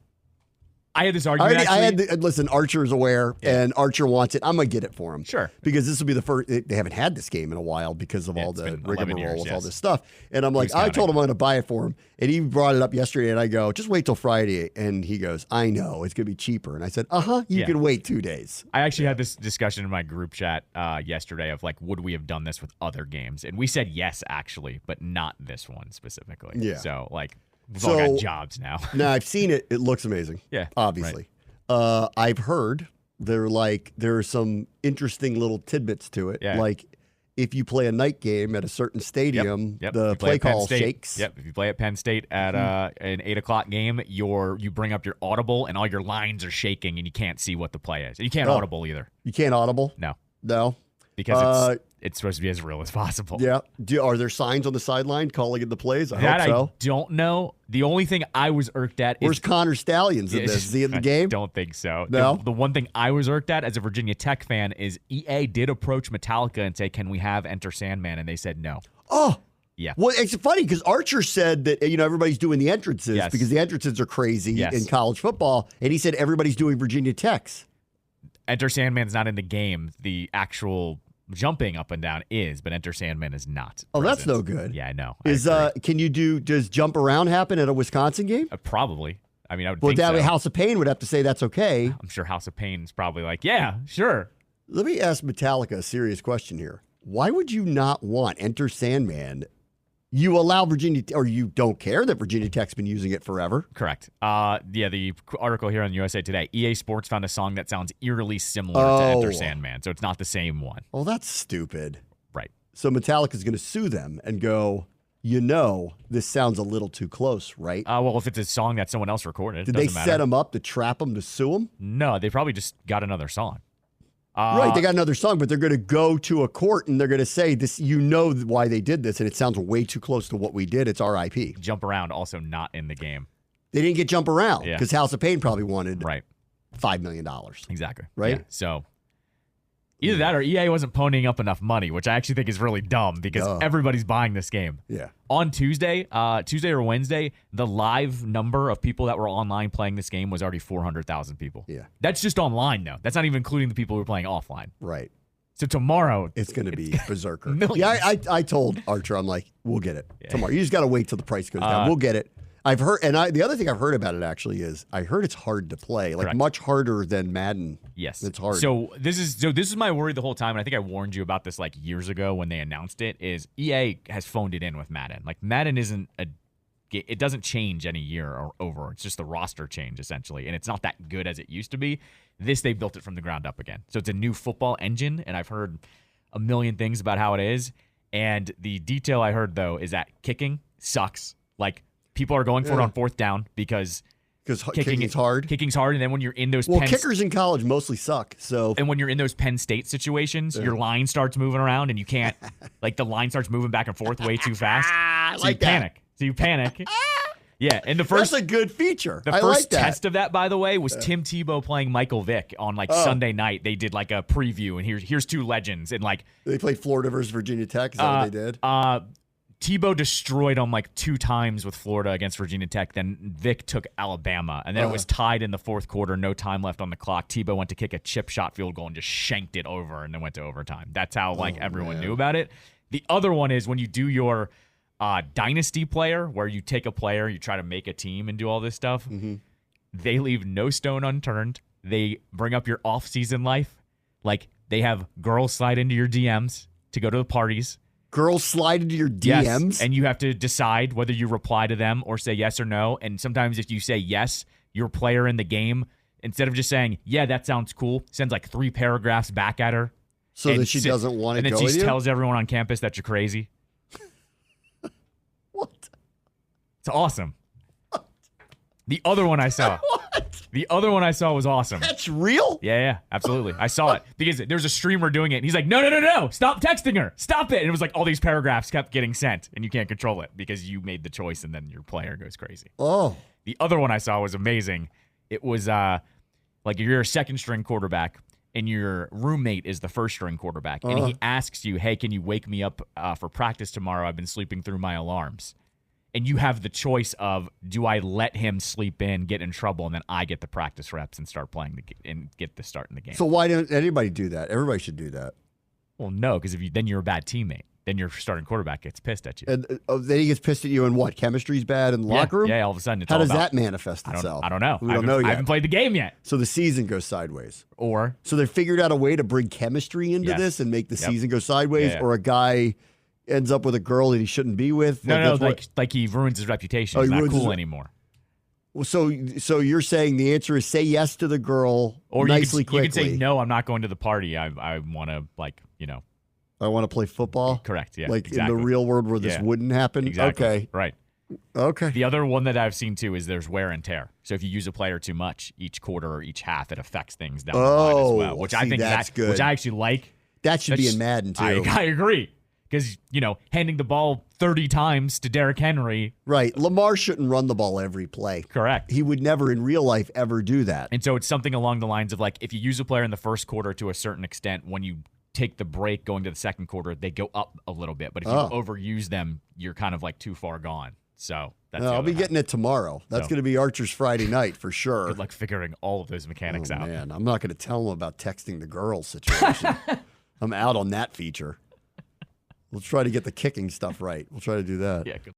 I had this argument. Listen, Archer's aware, and Archer wants it. I'm going to get it for him. Sure. Because this will be the first. They haven't had this game in a while because of all the rigmarole with all this stuff. And I'm like, I told him I'm going to buy it for him. And he brought it up yesterday, and I go, just wait till Friday. And he goes, I know. It's going to be cheaper. And I said, you can wait 2 days. I actually had this discussion in my group chat yesterday of like, would we have done this with other games? And we said yes, actually, but not this one specifically. Yeah. So, like, we've all got jobs now. No, I've seen it. It looks amazing. Yeah. Obviously. Right. I've heard there are some interesting little tidbits to it. Yeah. Like if you play a night game at a certain stadium, the play call shakes. Yep. If you play at Penn State at an 8 o'clock game, you bring up your audible and all your lines are shaking and you can't see what the play is. You can't audible either. You can't audible? No. Because it's supposed to be as real as possible. Yeah. Are there signs on the sideline calling it the plays? I hope so. I don't know. The only thing I was irked at is... Where's Connor Stallions in this? Is he in the game? I don't think so. No? The one thing I was irked at as a Virginia Tech fan is EA did approach Metallica and say, can we have Enter Sandman? And they said no. Oh. Yeah. Well, it's funny because Archer said that, everybody's doing the entrances because the entrances are crazy in college football. And he said everybody's doing Virginia Tech's. Enter Sandman's not in the game. The actual jumping up and down is, but Enter Sandman is not. Oh, that's no good. Yeah, I know. Does jump around happen at a Wisconsin game? Probably. I mean, I would think so. Well, House of Pain would have to say that's okay. I'm sure House of Pain's probably like, yeah, sure. Let me ask Metallica a serious question here. Why would you not want Enter Sandman? You allow Virginia, or you don't care that Virginia Tech's been using it forever? Correct. The article here on USA Today, EA Sports found a song that sounds eerily similar to Enter Sandman, so it's not the same one. Oh, that's stupid. Right. So Metallica's going to sue them and go, this sounds a little too close, right? Well, if it's a song that someone else recorded, Did they set them up to trap them to sue them? No, they probably just got another song. Right, they got another song, but they're going to go to a court and they're going to say this. Why they did this, and it sounds way too close to what we did. It's RIP. Jump Around also not in the game. They didn't get Jump Around because House of Pain probably wanted $5 million. Exactly. Right. Yeah. So Either that or EA wasn't ponying up enough money, which I actually think is really dumb because everybody's buying this game. Yeah. On Tuesday or Wednesday, the live number of people that were online playing this game was already 400,000 people. Yeah. That's just online, though. That's not even including the people who are playing offline. Right. So tomorrow, it's going to be berserker. Millions. Yeah, I told Archer, I'm like, we'll get it tomorrow. You just got to wait till the price goes down. We'll get it. I've heard, and the other thing I've heard about it actually is I heard it's hard to play, like much harder than Madden. Yes, it's hard. So this is my worry the whole time, and I think I warned you about this like years ago when they announced it. Is EA has phoned it in with Madden? Like Madden isn't it doesn't change any year or over. It's just the roster change essentially, and it's not that good as it used to be. This they built it from the ground up again, so it's a new football engine, and I've heard a million things about how it is. And the detail I heard though is that kicking sucks. Like. People are going for it on fourth down because kicking is hard. Kicking's hard, and then when you're in those kickers in college mostly suck. So and when you're in those Penn State situations, your line starts moving around, and you can't like the line starts moving back and forth way too fast. So you panic. Yeah, and the first that's a good feature. The first test of that, by the way, was Tim Tebow playing Michael Vick on like Sunday night. They did like a preview, and here's two legends, and like they played Florida versus Virginia Tech. Is that what they did? Tebow destroyed them like 2 times with Florida against Virginia Tech. Then Vic took Alabama. And then it was tied in the fourth quarter, no time left on the clock. Tebow went to kick a chip shot field goal and just shanked it over and then went to overtime. That's how everyone knew about it. The other one is when you do your dynasty player, where you take a player, you try to make a team and do all this stuff. Mm-hmm. They leave no stone unturned. They bring up your off-season life. Like they have girls slide into your DMs to go to the parties. Girls slide into your DMs? Yes, and you have to decide whether you reply to them or say yes or no. And sometimes if you say yes, your player in the game, instead of just saying, yeah, that sounds cool, sends like 3 paragraphs back at her. So that she doesn't want to go with you? And then she tells everyone on campus that you're crazy. What? It's awesome. The other one I saw. The other one I saw was awesome. That's real? Yeah, absolutely. I saw it because there's a streamer doing it. And he's like, no, stop texting her. Stop it. And it was like all these paragraphs kept getting sent and you can't control it because you made the choice and then your player goes crazy. Oh. The other one I saw was amazing. It was like you're a second string quarterback and your roommate is the first string quarterback. And he asks you, hey, can you wake me up for practice tomorrow? I've been sleeping through my alarms. And you have the choice of, do I let him sleep in, get in trouble, and then I get the practice reps and start playing and get the start in the game. So why don't anybody do that? Everybody should do that. Well, no, because then you're a bad teammate. Then your starting quarterback gets pissed at you. And then he gets pissed at you and what? Chemistry's bad in the locker room? Yeah, all of a sudden it's How does that manifest itself? I don't know. We don't know yet. I haven't played the game yet. So the season goes sideways. So they figured out a way to bring chemistry into this and make the season go sideways, or a guy ends up with a girl that he shouldn't be with. Like he ruins his reputation. He's not cool anymore. Well, so you're saying the answer is say yes to the girl or nicely, quickly. You can say, no, I'm not going to the party. I want to, I want to play football? Correct, yeah. Like in the real world where this wouldn't happen? Exactly. Okay. Right. Okay. The other one that I've seen, too, is there's wear and tear. So if you use a player too much each quarter or each half, it affects things down the line as well, which I think that's good. Which I actually like. That should be in Madden, too. I agree. Because, handing the ball 30 times to Derrick Henry. Right. Lamar shouldn't run the ball every play. Correct. He would never in real life ever do that. And so it's something along the lines of like, if you use a player in the first quarter to a certain extent, when you take the break going to the second quarter, they go up a little bit. But if you overuse them, you're kind of like too far gone. So that's I'll be getting it tomorrow. That's going to be Archer's Friday night for sure. Good luck figuring all of those mechanics out. Man, I'm not going to tell him about texting the girls situation. I'm out on that feature. We'll try to get the kicking stuff right. We'll try to do that. Yeah, good.